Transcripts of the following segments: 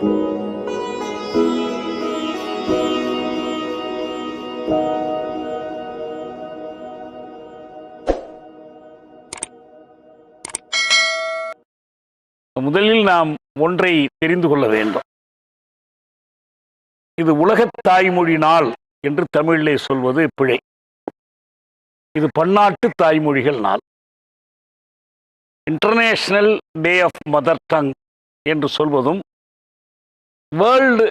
முதலில் நாம் ஒன்றை தெரிந்து கொள்ள வேண்டும். இது உலகத் தாய்மொழி நாள் என்று தமிழிலே சொல்வது பிழை. இது பன்னாட்டு தாய்மொழிகள் நாள். International Day of Mother Tongue என்று சொல்வதும் World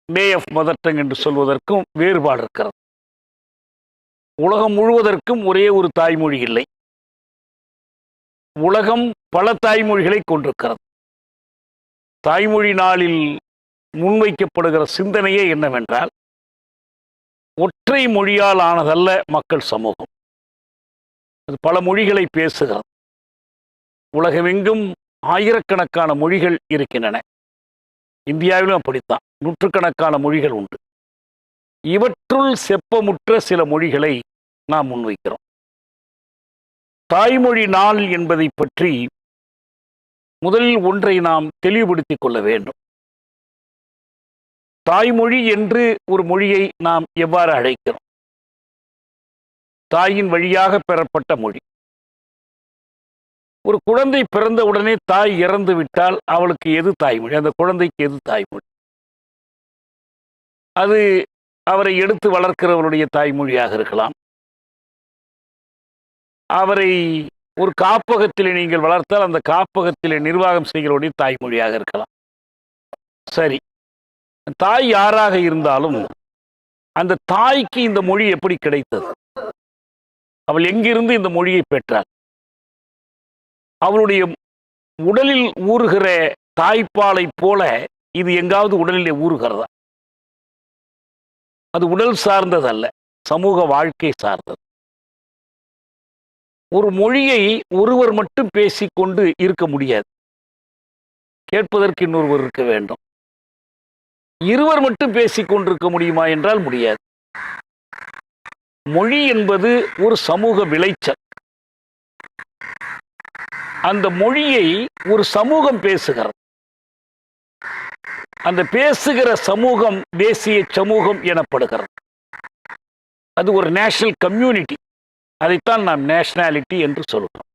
Day of Mother Tongue என்று சொல்வதற்கும் வேறுபாடு இருக்கிறது. உலகம் முழுவதற்கும் ஒரே ஒரு தாய்மொழி இல்லை. உலகம் பல தாய்மொழிகளை கொண்டிருக்கிறது. தாய்மொழி நாளில் முன்வைக்கப்படுகிற சிந்தனையே என்னவென்றால், ஒற்றை மொழியால் ஆனதல்ல மக்கள் சமூகம். அது பல மொழிகளை பேசுகிறது. உலகமெங்கும் ஆயிரக்கணக்கான மொழிகள் இருக்கின்றன. இந்தியாவிலும் அப்படித்தான் நூற்றுக்கணக்கான மொழிகள் உண்டு. இவற்றுள் செப்பமுற்ற சில மொழிகளை நாம் முன்வைக்கிறோம். தாய்மொழி நாள் என்பதை பற்றி முதலில் ஒன்றை நாம் தெளிவுபடுத்திக் கொள்ள வேண்டும். தாய்மொழி என்று ஒரு மொழியை நாம் எவ்வாறு அழைக்கிறோம்? தாயின் வழியாக பெறப்பட்ட மொழி. ஒரு குழந்தை பிறந்த உடனே தாய் இறந்து விட்டால் அவளுக்கு எது தாய்மொழி? அந்த குழந்தைக்கு எது தாய்மொழி? அது அவரை எடுத்து வளர்க்கிறவருடைய தாய்மொழியாக இருக்கலாம். அவரை ஒரு காப்பகத்திலே நீங்கள் வளர்த்தால் அந்த காப்பகத்திலே நிர்வாகம் செய்கிறவருடைய தாய்மொழியாக இருக்கலாம். சரி, தாய் யாராக இருந்தாலும் அந்த தாய்க்கு இந்த மொழி எப்படி கிடைத்தது? அவள் எங்கிருந்து இந்த மொழியை பெற்றாள்? அவளுடைய உடலில் ஊறுகிற தாய்ப்பாலை போல இது எங்காவது உடலிலே ஊறுகிறதா? அது உடல் சார்ந்ததல்ல, சமூக வாழ்க்கை சார்ந்தது. ஒரு மொழியை ஒருவர் மட்டும் பேசிக்கொண்டு இருக்க முடியாது. கேட்பதற்கு இன்னொருவர் இருக்க வேண்டும். இருவர் மட்டும் பேசிக்கொண்டிருக்க முடியுமா என்றால் முடியாது. மொழி என்பது ஒரு சமூக விளைச்சல். அந்த மொழியை ஒரு சமூகம் பேசுகிறது. அந்த பேசுகிற சமூகம் தேசிய சமூகம் எனப்படுகிறது. அது ஒரு நேஷனல் கம்யூனிட்டி. அதைத்தான் நாம் நேஷனாலிட்டி என்று சொல்கிறோம்.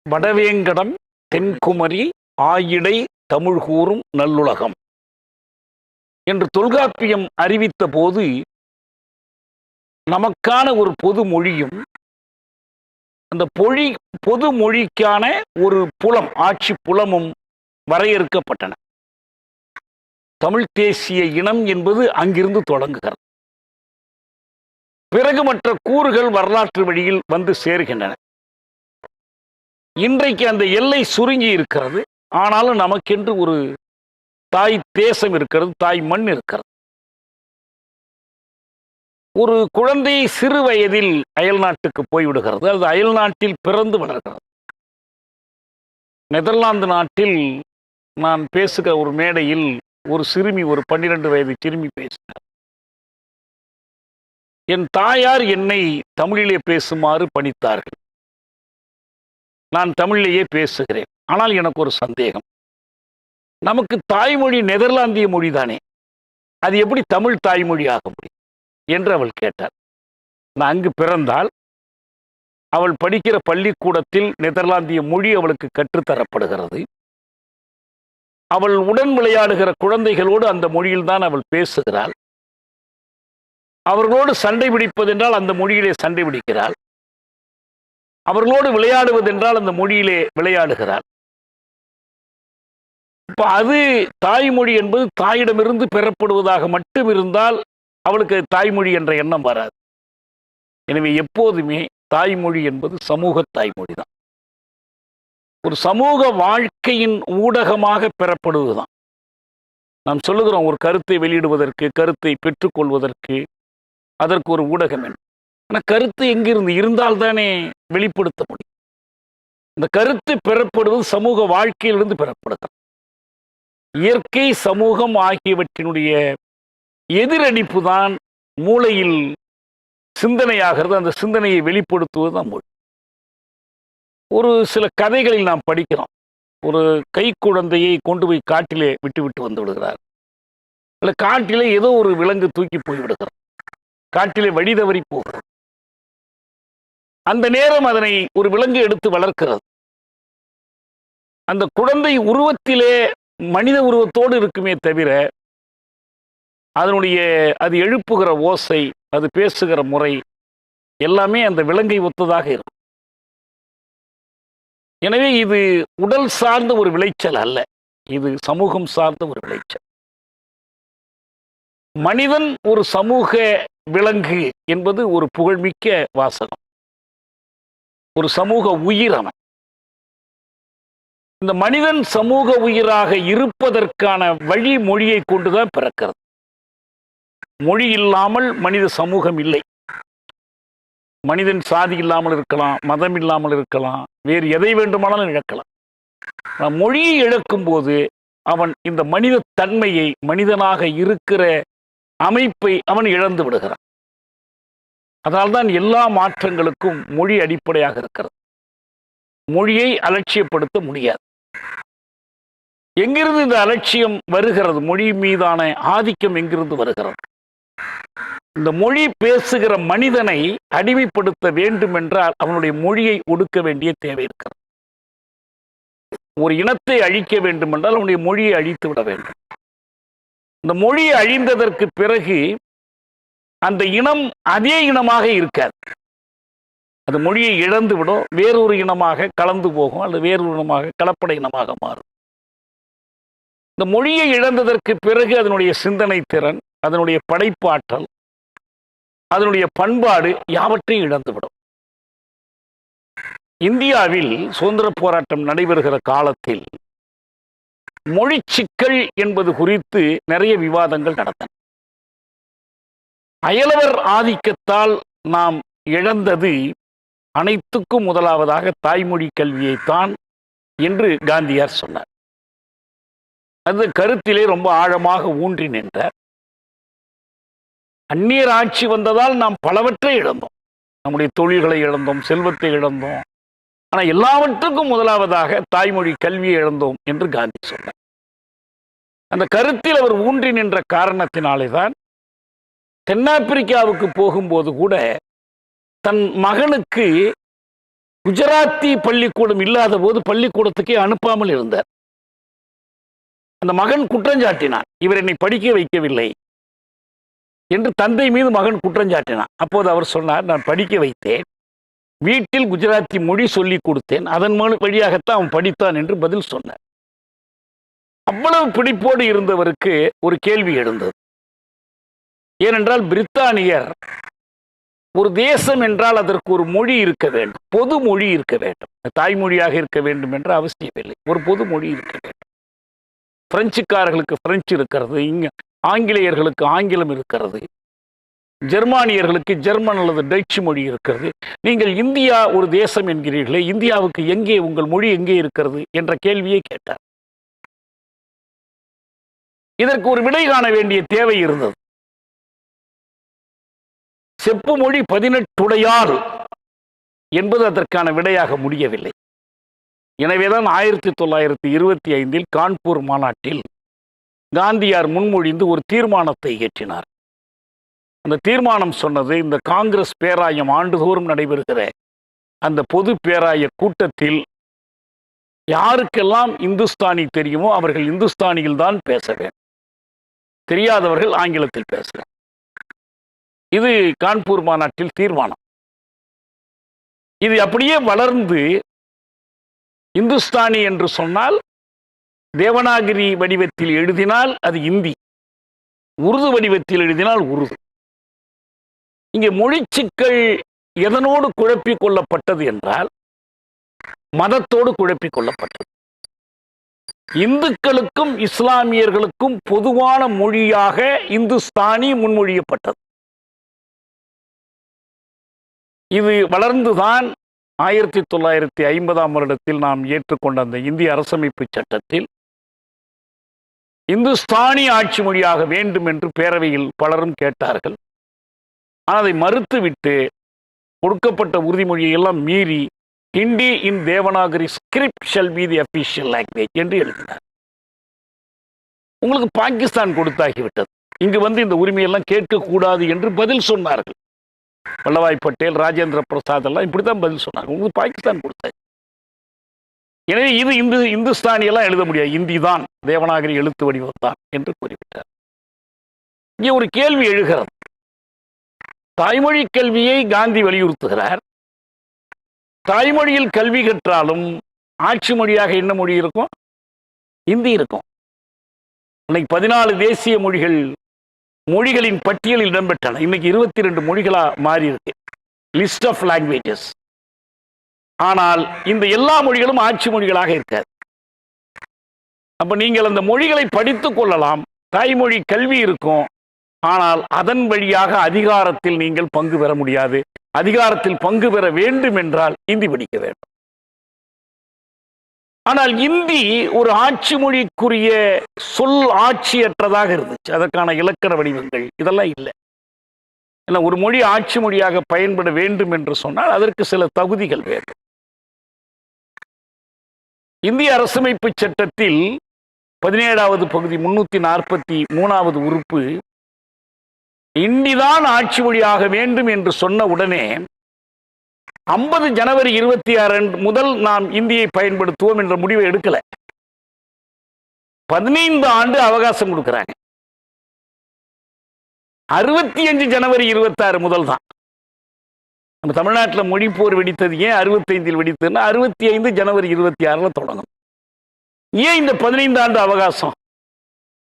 வடவேங்கடம் தென்குமரி ஆயிடை தமிழ் கூறும் நல்லுலகம் என்று தொல்காப்பியம் அறிவித்த போது நமக்கான ஒரு பொது மொழியும் அந்த பொது மொழிக்கான ஒரு புலம், ஆட்சி புலமும் வரையறுக்கப்பட்டன. தமிழ் தேசிய இனம் என்பது அங்கிருந்து தொடங்குகிறது. பிறகு மற்ற கூறுகள் வரலாற்று வழியில் வந்து சேர்கின்றன. இன்றைக்கு அந்த எல்லை சுருங்கி இருக்கிறது. ஆனாலும் நமக்கென்று ஒரு தாய் தேசம் இருக்கிறது, தாய் மண் இருக்கிறது. ஒரு குழந்தை சிறு வயதில் அயல் நாட்டுக்கு போய்விடுகிறது. அது அயல் நாட்டில் பிறந்து வளர்கிறது. நெதர்லாந்து நாட்டில் நான் பேசுகிற ஒரு மேடையில் ஒரு சிறுமி, ஒரு 12 வயது சிறுமி பேசுகிறார். என் தாயார் என்னை தமிழிலே பேசுமாறு பணித்தார்கள். நான் தமிழிலேயே பேசுகிறேன். ஆனால் எனக்கு ஒரு சந்தேகம். நமக்கு தாய்மொழி நெதர்லாந்திய மொழி தானே, அது எப்படி தமிழ் தாய்மொழி ஆக முடியும் என்று அவள் கேட்டாள். நான் அங்கு பிறந்தால் அவள் படிக்கிற பள்ளிக்கூடத்தில் நெதர்லாந்திய மொழி அவளுக்கு கற்றுத்தரப்படுகிறது. அவள் உடன் விளையாடுகிற குழந்தைகளோடு அந்த மொழியில்தான் அவள் பேசுகிறாள். அவர்களோடு சண்டை பிடிப்பதென்றால் அந்த மொழியிலே சண்டை பிடிக்கிறாள். அவர்களோடு விளையாடுவதென்றால் அந்த மொழியிலே விளையாடுகிறாள். இப்போ அது தாய்மொழி என்பது தாயிடமிருந்து பெறப்படுவதாக மட்டும் இருந்தால் அவளுக்கு தாய்மொழி என்ற எண்ணம் வராது. எனவே எப்போதுமே தாய்மொழி என்பது சமூக தாய்மொழி தான். ஒரு சமூக வாழ்க்கையின் ஊடகமாக பெறப்படுவதுதான். நாம் சொல்லுகிறோம், ஒரு கருத்தை வெளியிடுவதற்கு, கருத்தை பெற்றுக்கொள்வதற்கு அதற்கு ஒரு ஊடகம் வேண்டும். ஆனால் கருத்து எங்கிருந்து இருந்தால்தானே வெளிப்படுத்த முடியும். இந்த கருத்து பெறப்படுவது சமூக வாழ்க்கையிலிருந்து பெறப்படுகிறது. இயற்கை, சமூகம் ஆகியவற்றினுடைய எதிரடிப்பு தான் மூளையில் சிந்தனையாகிறது. அந்த சிந்தனையை வெளிப்படுத்துவது தான் மொழி. ஒரு சில கதைகளில் நாம் படிக்கிறோம். ஒரு கை குழந்தையை கொண்டு போய் காட்டிலே விட்டுவிட்டு வந்து விடுகிறார். அல்ல காட்டிலே ஏதோ ஒரு விலங்கு தூக்கி போய் விடுகிறது. காட்டிலே வழி தவறி போகிறது. அந்த நேரம் அதனை ஒரு விலங்கு எடுத்து வளர்க்கிறது. அந்த குழந்தை உருவத்திலே மனித உருவத்தோடு இருக்குமே தவிர, அது எழுப்புகிற ஓசை, அது பேசுகிற முறை எல்லாமே அந்த விலங்கை ஒத்ததாக இருக்கும். எனவே இது உடல் சார்ந்த ஒரு விளைச்சல் அல்ல, இது சமூகம் சார்ந்த ஒரு விளைச்சல். மனிதன் ஒரு சமூக விலங்கு என்பது ஒரு புகழ்மிக்க வாசகம். ஒரு சமூக உயிர் அவன். இந்த மனிதன் சமூக உயிராக இருப்பதற்கான வழி மொழியை கொண்டுதான் பிறக்கிறது. மொழி இல்லாமல் மனித சமூகம் இல்லை. மனிதன் சாதி இல்லாமல் இருக்கலாம், மதம் இல்லாமல் இருக்கலாம், வேறு எதை வேண்டுமானாலும் இழக்கலாம். மொழியை இழக்கும் போது அவன் இந்த மனித தன்மையை, மனிதனாக இருக்கிற அமைப்பை அவன் இழந்து விடுகிறான். அதனால்தான் எல்லா மாற்றங்களுக்கும் மொழி அடிப்படையாக இருக்கிறது. மொழியை அலட்சியப்படுத்த முடியாது. எங்கிருந்து இந்த அலட்சியம் வருகிறது? மொழி மீதான ஆதிக்கம் எங்கிருந்து வருகிறது? இந்த மொழி பேசுகிற மனிதனை அடிமைப்படுத்த வேண்டும் என்றால் அவனுடைய மொழியை ஒடுக்க வேண்டிய தேவை இருக்கிறது. ஒரு இனத்தை அழிக்க வேண்டும் என்றால் அவனுடைய மொழியை அழித்து விட வேண்டும். இந்த மொழி அழிந்ததற்கு பிறகு அந்த இனம் அதே இனமாக இருக்காது. அந்த மொழியை இழந்து விடும், வேறொரு இனமாக கலந்து போகும், அல்லது வேறொரு இனமாக கலப்பட இனமாக மாறும். இந்த மொழியை இழந்ததற்கு பிறகு அதனுடைய சிந்தனை திறன், அதனுடைய படைப்பாற்றல், அதனுடைய பண்பாடு யாவற்றையும் இழந்துவிடும். இந்தியாவில் சுதந்திர போராட்டம் நடைபெறுகிற காலத்தில் மொழி சிக்கல் என்பது குறித்து நிறைய விவாதங்கள் நடந்தன. அயலவர் ஆதிக்கத்தால் நாம் இழந்தது அனைத்துக்கும் முதலாவதாக தாய்மொழி கல்வியைத்தான் என்று காந்தியார் சொன்னார். அந்த கருத்திலே ரொம்ப ஆழமாக ஊன்றி நின்றார். அந்நியர் ஆட்சி வந்ததால் நாம் பலவற்றை இழந்தோம். நம்முடைய தொழில்களை இழந்தோம், செல்வத்தை இழந்தோம். ஆனால் எல்லாவற்றுக்கும் முதலாவதாக தாய்மொழி கல்வியை இழந்தோம் என்று காந்தி சொன்னார். அந்த கருத்தில் அவர் ஊன்றி நின்ற காரணத்தினாலே தான் தென்னாப்பிரிக்காவுக்கு போகும்போது கூட தன் மகனுக்கு குஜராத்தி பள்ளிக்கூடம் இல்லாத போது பள்ளிக்கூடத்துக்கே அனுப்பாமல் இருந்தார். அந்த மகன் குற்றஞ்சாட்டினான், இவர் என்னை படிக்க வைக்கவில்லை என்று தந்தை மீது மகன் குற்றஞ்சாட்டினான். அப்போது அவர் சொன்னார், நான் படிக்க வைத்தேன், வீட்டில் குஜராத்தி மொழி சொல்லிக் கொடுத்தேன், அதன் வழியாகத்தான் அவன் படித்தான் என்று பதில் சொன்னார். அவ்வளவு பிடிப்போடு இருந்தவருக்கு ஒரு கேள்வி எழுந்தது. ஏனென்றால் பிரித்தானியர் ஒரு தேசம் என்றால் அதற்கு ஒரு மொழி இருக்க வேண்டும், பொது மொழி இருக்க வேண்டும். தாய்மொழியாக இருக்க வேண்டும் என்ற அவசியமில்லை, ஒரு பொது மொழி இருக்க வேண்டும். பிரெஞ்சுக்காரர்களுக்கு பிரெஞ்சு இருக்கிறது, இங்க ஆங்கிலேயர்களுக்கு ஆங்கிலம் இருக்கிறது, ஜெர்மானியர்களுக்கு ஜெர்மன் அல்லது டச்சு மொழி இருக்கிறது. நீங்கள் இந்தியா ஒரு தேசம் என்கிறீர்களே, இந்தியாவுக்கு எங்கே உங்கள் மொழி எங்கே இருக்கிறது என்ற கேள்வியை கேட்டார். இதற்கு ஒரு விடை காண வேண்டிய தேவை இருந்தது. செப்பு மொழி 18 என்பது அதற்கான விடையாக முடியவில்லை. எனவேதான் 1925 கான்பூர் மாநாட்டில் காந்தியார் முன்மொழிந்து ஒரு தீர்மானத்தை இயற்றினார். அந்த தீர்மானம் சொன்னது, இந்த காங்கிரஸ் பேராயம் ஆண்டுதோறும் நடைபெறுகிற அந்த பொது பேராய கூட்டத்தில் யாருக்கெல்லாம் இந்துஸ்தானி தெரியுமோ அவர்கள் இந்துஸ்தானியில் தான் பேச வேண்டும், தெரியாதவர்கள் ஆங்கிலத்தில் பேசலாம். இது கான்பூர் மாநாட்டில் தீர்மானம். இது அப்படியே வளர்ந்து இந்துஸ்தானி என்று சொன்னால் தேவநாகரி வடிவத்தில் எழுதினால் அது இந்தி, உருது வடிவத்தில் எழுதினால் உருது. இங்கே மொழி சிக்கல் எதனோடு குழப்பிக் கொள்ளப்பட்டது என்றால் மதத்தோடு குழப்பிக் கொள்ளப்பட்டது. இந்துக்களுக்கும் இஸ்லாமியர்களுக்கும் பொதுவான மொழியாக இந்துஸ்தானி முன்மொழியப்பட்டது. இது வளர்ந்துதான் 1950ஆம் வருடத்தில் நாம் ஏற்றுக்கொண்ட அந்த இந்திய அரசமைப்பு சட்டத்தில் இந்துஸ்தானி ஆட்சி மொழியாக வேண்டும் என்று பேரவையில் பலரும் கேட்டார்கள். ஆனால் அதை மறுத்துவிட்டு கொடுக்கப்பட்ட உறுதிமொழியை எல்லாம் மீறி Hindi in Devanagari script shall be the official language என்று எழுதினார். உங்களுக்கு பாகிஸ்தான் கொடுத்தாகிவிட்டது. இங்கு வந்து இந்த உரிமையெல்லாம் கேட்கக்கூடாது என்று பதில் சொன்னார்கள். வல்லபாய் பட்டேல், ராஜேந்திர பிரசாத் எல்லாம் இப்படித்தான் பதில் சொன்னாங்க. உங்களுக்கு பாகிஸ்தான் கொடுத்தாச்சு. எனவே இது இந்துஸ்தானியெல்லாம் எழுத முடியாது, இந்தி தான் தேவநாகரி எழுத்து வடிவம் தான் என்று கூறிவிட்டார். இங்கே ஒரு கேள்வி எழுகிறது. தாய்மொழி கல்வியை காந்தி வலியுறுத்துகிறார். தாய்மொழியில் கல்வி கற்றாலும் ஆட்சி மொழியாக என்ன மொழி இருக்கும்? இந்தி இருக்கும். இன்னைக்கு 14 தேசிய மொழிகளின் பட்டியலில் இடம்பெற்றன. இன்னைக்கு 22 மொழிகளா மாறி இருக்கு, லிஸ்ட் ஆஃப் லாங்குவேஜஸ். ஆனால் இந்த எல்லா மொழிகளும் ஆட்சி மொழிகளாக இருக்காது. அப்ப நீங்கள் அந்த மொழிகளை படித்துக் கொள்ளலாம், தாய்மொழி கல்வி இருக்கும். ஆனால் அதன் வழியாக அதிகாரத்தில் நீங்கள் பங்கு பெற முடியாது. அதிகாரத்தில் பங்கு பெற வேண்டும் என்றால் இந்தி படிக்க வேண்டும். ஆனால் இந்தி ஒரு ஆட்சி மொழிக்குரிய சொல் ஆட்சியற்றதாக இருந்துச்சு. அதற்கான இலக்கண வடிவங்கள் இதெல்லாம் இல்லை. ஏன்னா ஒரு மொழி ஆட்சி மொழியாக பயன்பட வேண்டும் என்று சொன்னால் அதற்கு சில தகுதிகள் வேண்டும். இந்திய அரசமைப்பு சட்டத்தில் 17வது பகுதி 343வது உறுப்பு இந்திதான் ஆட்சி மொழியாக வேண்டும் என்று சொன்ன உடனே 50 ஜனவரி 26 முதல் நாம் இந்தியை பயன்படுத்துவோம் என்ற முடிவை எடுக்கல. 15 ஆண்டு அவகாசம் கொடுக்கிறாங்க. 65 ஜனவரி 26 முதல் தான். நம்ம தமிழ்நாட்டில் மொழி போர் வெடித்தது ஏன் 65 வெடித்ததுன்னா 65 ஜனவரி 26 தொடங்கும். ஏன் இந்த 15 ஆண்டு அவகாசம்?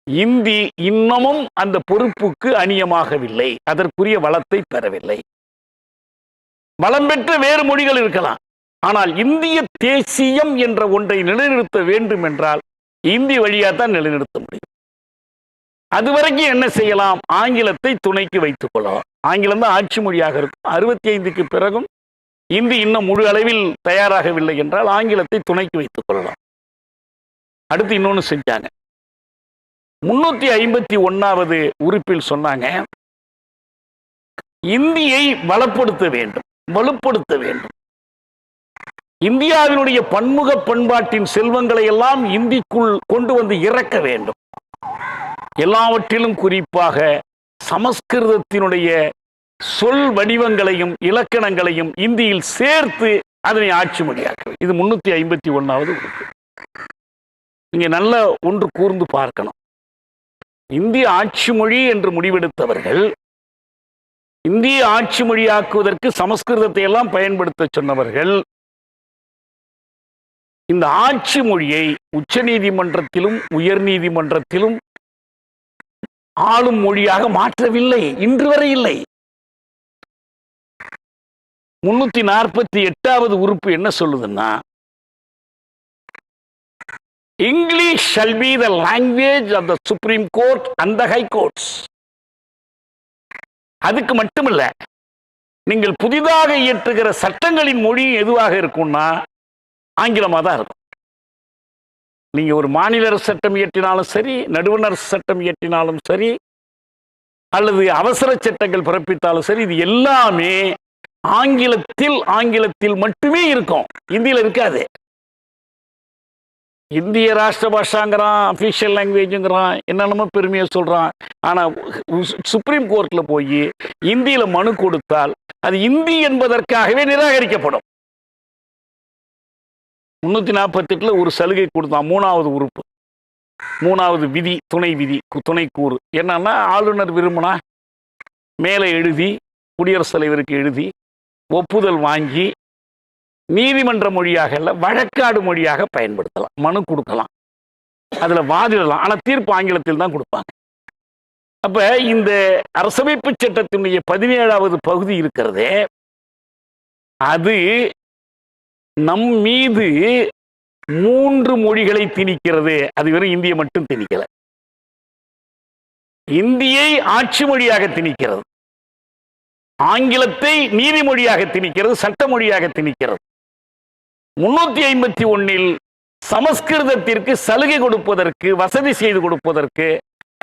இந்தி இன்னமும் அந்த பொறுப்புக்கு அணியமாகவில்லை, அதற்குரிய வளத்தை பெறவில்லை. வளம் பெற்ற வேறு மொழிகள் இருக்கலாம், ஆனால் இந்திய தேசியம் என்ற ஒன்றை நிலைநிறுத்த வேண்டும் என்றால் இந்தி வழியாக தான் நிலைநிறுத்த முடியும். அதுவரைக்கும் என்ன செய்யலாம்? ஆங்கிலத்தை துணைக்கு வைத்துக் கொள்ளலாம். ஆங்கிலம் தான் ஆட்சி மொழியாக இருக்கும். 65க்கு பிறகும் இந்தி இன்னும் முழு அளவில் தயாராகவில்லை என்றால் ஆங்கிலத்தை துணைக்கு வைத்துக் கொள்ளலாம். அடுத்து இன்னொன்று செஞ்சாங்க. 351வது உறுப்பில் சொன்னாங்க, இந்தியை வளப்படுத்த வேண்டும், வலுப்படுத்த வேண்டும். இந்தியாவினுடைய பன்முக பண்பாட்டின் செல்வங்களை எல்லாம் இந்திக்குள் கொண்டு வந்து இறக்க வேண்டும். எல்லாவற்றிலும் குறிப்பாக சமஸ்கிருதத்தினுடைய சொல் வடிவங்களையும் இலக்கணங்களையும் இந்தியில் சேர்த்து அதனை ஆட்சி மொழியாக்க. இது 351வது உறுப்பு. நீங்க நல்ல ஒன்று கூர்ந்து பார்க்கணும். இந்திய ஆட்சி மொழி என்று முடிவெடுத்தவர்கள் இந்திய ஆட்சி மொழியாக்குவதற்கு சமஸ்கிருதத்தை எல்லாம் பயன்படுத்த சொன்னவர்கள் இந்த ஆட்சி மொழியை உச்ச நீதிமன்றத்திலும் உயர் நீதிமன்றத்திலும் ஆளும் மொழியாக மாற்றவில்லை, இன்று வரை இல்லை. 348வது உறுப்பு என்ன சொல்லுதுன்னா, English shall be the language of the Supreme Court and the High Courts. அதுக்கு மட்டுமல்ல, நீங்கள் புதிதாக இயற்றுகிற சட்டங்களின் மொழி எதுவாக இருக்கும்னா ஆங்கிலமாக தான் இருக்கும். நீங்க ஒரு மாநில அரசு சட்டம் இயற்றினாலும் சரி, நடுவண் அரசு சட்டம் இயற்றினாலும் சரி, அல்லது அவசர சட்டங்கள் பிறப்பித்தாலும் சரி, இது எல்லாமே ஆங்கிலத்தில் மட்டுமே இருக்கும், இந்தியில இருக்காது. இந்திய ராஷ்டிர பாஷாங்கிறான், அபிஷியல் லாங்குவேஜுங்கிறான், என்னென்னமோ பெருமையை சொல்றான். ஆனா சுப்ரீம் கோர்ட்ல போய் இந்தியில மனு கொடுத்தால் அது இந்தி என்பதற்காகவே நிராகரிக்கப்படும். 348ல ஒரு சலுகை கொடுத்தான், 3வது உறுப்பு, 3வது விதி, துணை விதி, துணை கூறு என்னன்னா, ஆளுநர் விரும்பினா மேலே எழுதி குடியரசுத் தலைவருக்கு எழுதி ஒப்புதல் வாங்கி நீதிமன்ற மொழியாக இல்ல வழக்காடு மொழியாக பயன்படுத்தலாம், மனு கொடுக்கலாம், அதுல வாதிடலாம். ஆனா தீர்ப்பு ஆங்கிலத்தில் தான் கொடுப்பாங்க. அப்ப இந்த அரசமைப்பு சட்டத்தினுடைய 17வது பகுதி இருக்கிறதே, அது நம் மீது 3 மொழிகளை திணிக்கிறது. அது வெறும் இந்திய மட்டும் திணிக்கல, இந்தியை ஆட்சி மொழியாக திணிக்கிறது, ஆங்கிலத்தை நீதிமொழியாக திணிக்கிறது, சட்ட மொழியாக திணிக்கிறது. 351ல் சமஸ்கிருதத்திற்கு சலுகை கொடுப்பதற்கு, வசதி செய்து கொடுப்பதற்கு,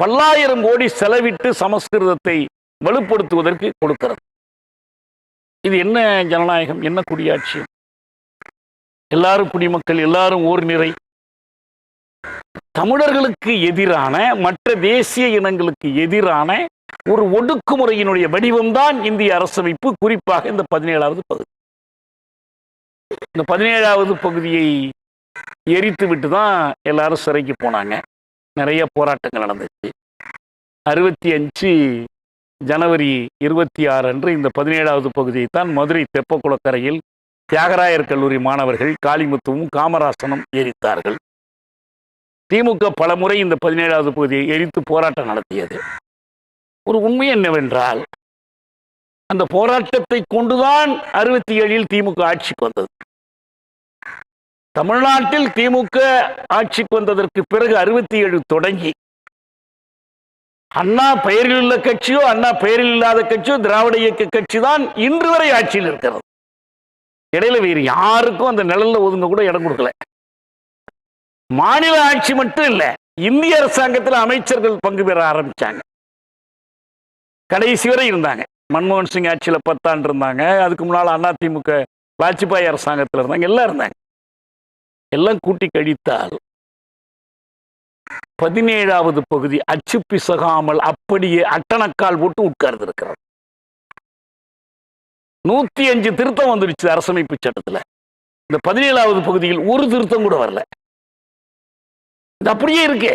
பல்லாயிரம் கோடி செலவிட்டு சமஸ்கிருதத்தை வலுப்படுத்துவதற்கு கொடுக்கிறது. இது என்ன ஜனநாயகம், என்ன குடியாட்சி? எல்லாரும் குடிமக்கள், எல்லாரும் ஓர் நிறை. தமிழர்களுக்கு எதிரான, மற்ற தேசிய இனங்களுக்கு எதிரான ஒரு ஒடுக்குமுறையினுடைய வடிவம்தான் இந்திய அரசமைப்பு, குறிப்பாக இந்த 17வது பகுதி. இந்த 17வது பகுதியை எரித்து விட்டு தான் எல்லாரும் சிறைக்கு போனாங்க. நிறைய போராட்டங்கள் நடந்துச்சு. 65 ஜனவரி 26 அன்று இந்த 17வது பகுதியை தான் மதுரை தெப்பக்குளக்கரையில் தியாகராயர் கல்லூரி மாணவர்கள் காளிமுத்துவும் காமராசனும் எரித்தார்கள். திமுக பலமுறை இந்த 17வது பகுதியை எரித்து போராட்டம் நடத்தியது. ஒரு உண்மை என்னவென்றால், அந்த போராட்டத்தை கொண்டுதான் 67 திமுக ஆட்சிக்கு வந்தது. தமிழ்நாட்டில் திமுக ஆட்சிக்கு வந்ததற்கு பிறகு 67 தொடங்கி அண்ணா பெயரில் உள்ள கட்சியோ அண்ணா பெயரில் இல்லாத கட்சியோ திராவிட இயக்க கட்சி தான் இன்று வரை ஆட்சியில் இருக்கிறது. இடையில வேறு யாருக்கும் அந்த நிழல்ல ஒதுங்க கூட இடம் கொடுக்கல. மாநில ஆட்சி மட்டும் இல்ல, இந்திய அரசாங்கத்தில் அமைச்சர்கள் பங்கு பெற ஆரம்பிச்சாங்க. கடைசி வரை இருந்தாங்க. மன்மோகன் சிங் ஆட்சியில 10 ஆண்டு இருந்தாங்க. அதுக்கு முன்னால அதிமுக வாஜ்பாய் அரசாங்கத்தில் இருந்தாங்க. எல்லாம் இருந்தாங்க. எல்லாம் கூட்டி கழித்தால் 17வது பகுதி அச்சு பிசகாமல் அப்படியே அட்டனக்கால் போட்டு உட்கார்ந்து இருக்கிறார். 105 திருத்தம் வந்துடுச்சு அரசமைப்பு சட்டத்துல. இந்த 17வது பகுதியில் ஒரு திருத்தம் கூட வரல. இது அப்படியே இருக்கு.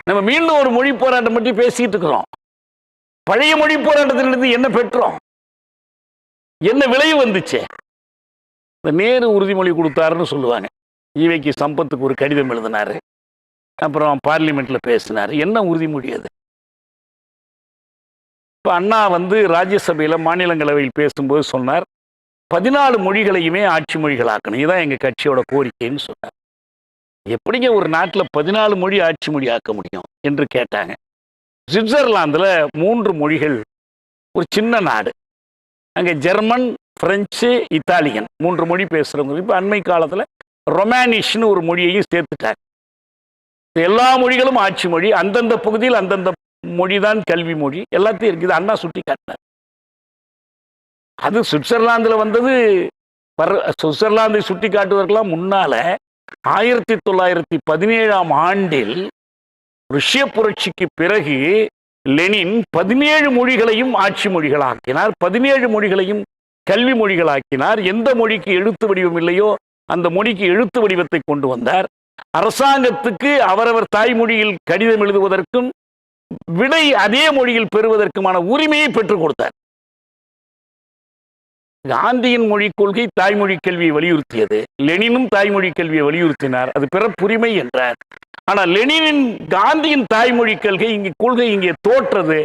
நம்ம மீண்டும் ஒரு மொழி போராட்டம் பற்றி பேசிட்டு இருக்கிறோம். பழைய மொழி போராட்டத்திலிருந்து என்ன பெற்றோம்? என்ன விளைவு வந்துச்சு? இந்த நேரு உறுதிமொழி கொடுத்தாருன்னு சொல்லுவாங்க. ஈவைக்கு சம்பத்துக்கு ஒரு கடிதம் எழுதினாரு, அப்புறம் பார்லிமெண்ட்ல பேசினாரு. என்ன உறுதிமொழி அது? இப்ப அண்ணா ராஜ்யசபையில மாநிலங்களவையில் பேசும்போது சொன்னார், 14 மொழிகளையுமே ஆட்சி மொழிகளாக்கணும், இதுதான் எங்க கட்சியோட கோரிக்கைன்னு சொன்னார். எப்படிங்க ஒரு நாட்டில் 14 மொழி ஆட்சி மொழி ஆக்க முடியும் என்று கேட்டாங்க. சுவிட்சர்லாந்துல 3 மொழிகள், ஒரு சின்ன நாடு, அங்க ஜெர்மன், பிரெஞ்சு, இத்தாலியன் 3 மொழி பேசுறவங்க. இப்ப அண்மை காலத்துல ரொமானிஷ்னு ஒரு மொழியையும் சேர்த்துட்டாங்க. எல்லா மொழிகளும் ஆட்சி மொழி, அந்தந்த பகுதியில் அந்தந்த மொழிதான் கல்வி மொழி, எல்லாத்தையும் இருக்குது. அண்ணா சுட்டி காட்டினார். அது சுவிட்சர்லாந்துல வந்தது. சுவிட்சர்லாந்தை சுட்டி காட்டுவதற்கெல்லாம் முன்னால 1917ஆம் ஆண்டில் ருஷ்ய புரட்சிக்கு பிறகு லெனின் 17 மொழிகளையும் ஆட்சி மொழிகளாக்கினார். 17 மொழிகளையும் கல்வி மொழிகளாக்கினார். எந்த மொழிக்கு எழுத்து வடிவம் இல்லையோ அந்த மொழிக்கு எழுத்து வடிவத்தை கொண்டு வந்தார். அரசாங்கத்துக்கு அவரவர் தாய்மொழியில் கடிதம் எழுதுவதற்கும் விடை அதே மொழியில் பெறுவதற்குமான உரிமையை பெற்றுக் கொடுத்தார். காந்தியின் மொழிக் கொள்கை தாய்மொழி கல்வியை வலியுறுத்தியது. லெனினும் தாய்மொழி கல்வியை வலியுறுத்தினார். அது பிறப்புரிமை என்றார். ஆனால் லெனினின் காந்தியின் தாய்மொழி கொள்கை இங்கே தோற்றது.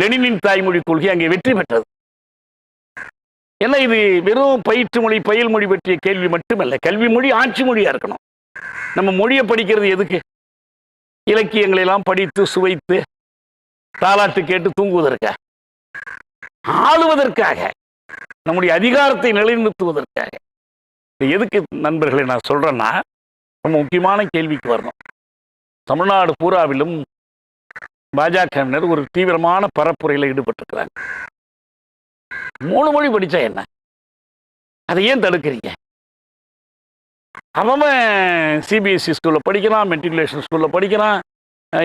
லெனினின் தாய்மொழி கொள்கை அங்கே வெற்றி பெற்றது. ஏன்னா இது வெறும் பயிற்று மொழி, பயில் மொழி பற்றிய கேள்வி மட்டுமல்ல. கல்வி மொழி ஆட்சி மொழியா இருக்கணும். நம்ம மொழியை படிக்கிறது எதுக்கு? இலக்கியங்களை எல்லாம் படித்து சுவைத்து தாலாட்டு கேட்டு தூங்குவதற்காக, ஆளுவதற்காக, நம்முடைய அதிகாரத்தை நிலைநிறுத்துவதற்காக. எதுக்கு நண்பர்களை நான் சொல்றேன்னா, ரொம்ப முக்கியமான கேள்விக்கு வரணும். தமிழ்நாடு பூராவிலும் பாஜகவினர் ஒரு தீவிரமான பரப்புரையில் ஈடுபட்டிருக்கிறாங்க. 3 மொழி படிச்சா என்ன? அதை ஏன் தடுக்கிறீங்க? அவன் சிபிஎஸ்இ ஸ்கூல்ல படிக்கிறான், மெட்ரிகுலேஷன் ஸ்கூல்ல படிக்கிறான்,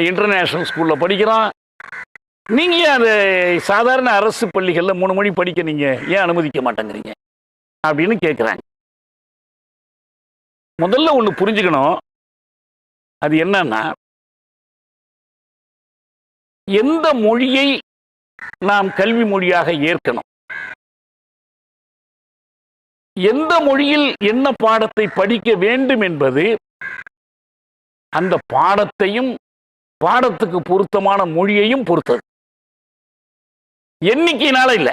இன்டர்நேஷனல் ஸ்கூல்ல படிக்கிறான். நீங்க அந்த சாதாரண அரசு பள்ளிகளில் 3 மொழி படிக்க நீங்க ஏன் அனுமதிக்க மாட்டேங்கிறீங்க அப்படின்னு கேட்குறாங்க. முதல்ல ஒன்று புரிஞ்சுக்கணும். அது என்னன்னா, எந்த மொழியை நாம் கல்வி மொழியாக ஏற்கணும், எந்த மொழியில் என்ன பாடத்தை படிக்க வேண்டும் என்பது அந்த பாடத்தையும் பாடத்துக்கு பொருத்தமான மொழியையும் பொறுத்தது. எண்ணிக்கையினால இல்ல.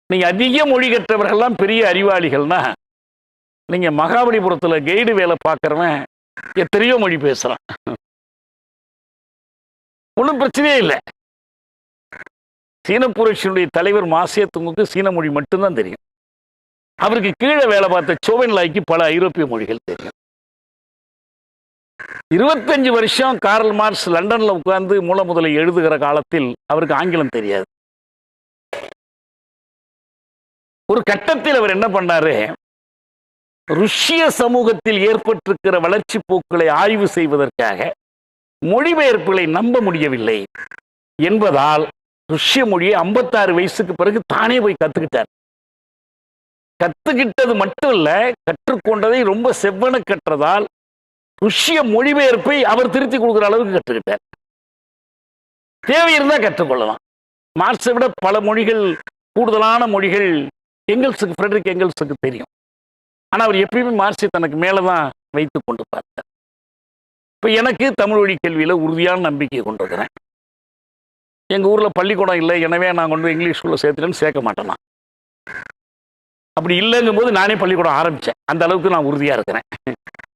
நீங்க அதிக மொழி கற்றவர்கள்லாம் பெரிய அறிவாளிகள்னா, நீங்க மகாபலிபுரத்துல கைடு வேலை பார்க்கறவன் எத்தனையோ மொழி பேசுறான், ஒன்றும் பிரச்சனையே இல்லை. சீன புரட்சியினுடைய தலைவர் மாசேத்துங்குக்கு சீன மொழி மட்டும்தான் தெரியும். அவருக்கு கீழே வேலை பார்த்த சோவென்லாய்க்கு பல ஐரோப்பிய மொழிகள் தெரியும். 25 வருஷம் கார்ல் மார்க்ஸ் லண்டன்ல உட்கார்ந்து முதலை எழுதுகிற காலத்தில் அவருக்கு ஆங்கிலம் தெரியாது. ஒரு கட்டத்தில் அவர் என்ன பண்ணாரு, ருஷ்ய சமூகத்தில் ஏற்பட்டிருக்கிற வளர்ச்சி போக்குகளை ஆய்வு செய்வதற்காக மொழிபெயர்ப்புகளை நம்ப முடியவில்லை என்பதால் ருஷ்ய மொழியை 56 வயசுக்கு பிறகு தானே போய் கத்துக்கிட்டார். கத்துக்கிட்டது மட்டும் இல்ல, கற்றுக்கொண்டதை ரொம்ப செவ்வன கற்றதால் ருஷ்ய மொழிபெயர்ப்பை அவர் திருத்தி கொடுக்குற அளவுக்கு கற்றுக்கிட்டார். தேவை இருந்தால் கற்றுக்கொள்ளலாம். மார்க்ஸை விட பல மொழிகள், கூடுதலான மொழிகள் எங்கெல்ஸுக்கு, ஃப்ரெட்ரிக் எங்கெல்ஸுக்கு தெரியும். ஆனால் அவர் எப்பயுமே மார்க்ஸை தனக்கு மேலே தான் வைத்து கொண்டு பார்த்தார். இப்போ எனக்கு தமிழ் வழி கல்வியில் உறுதியான நம்பிக்கையை கொண்டு இருக்கிறேன். எங்கள் ஊரில் பள்ளிக்கூடம் இல்லை, எனவே நான் கொண்டு இங்கிலீஷ் ஸ்கூலில் சேர்த்துட்டேன்னு சேர்க்க மாட்டேன். அப்படி இல்லைங்கும் போது நானே பள்ளிக்கூடம் ஆரம்பித்தேன். அந்த அளவுக்கு நான் உறுதியாக இருக்கிறேன்.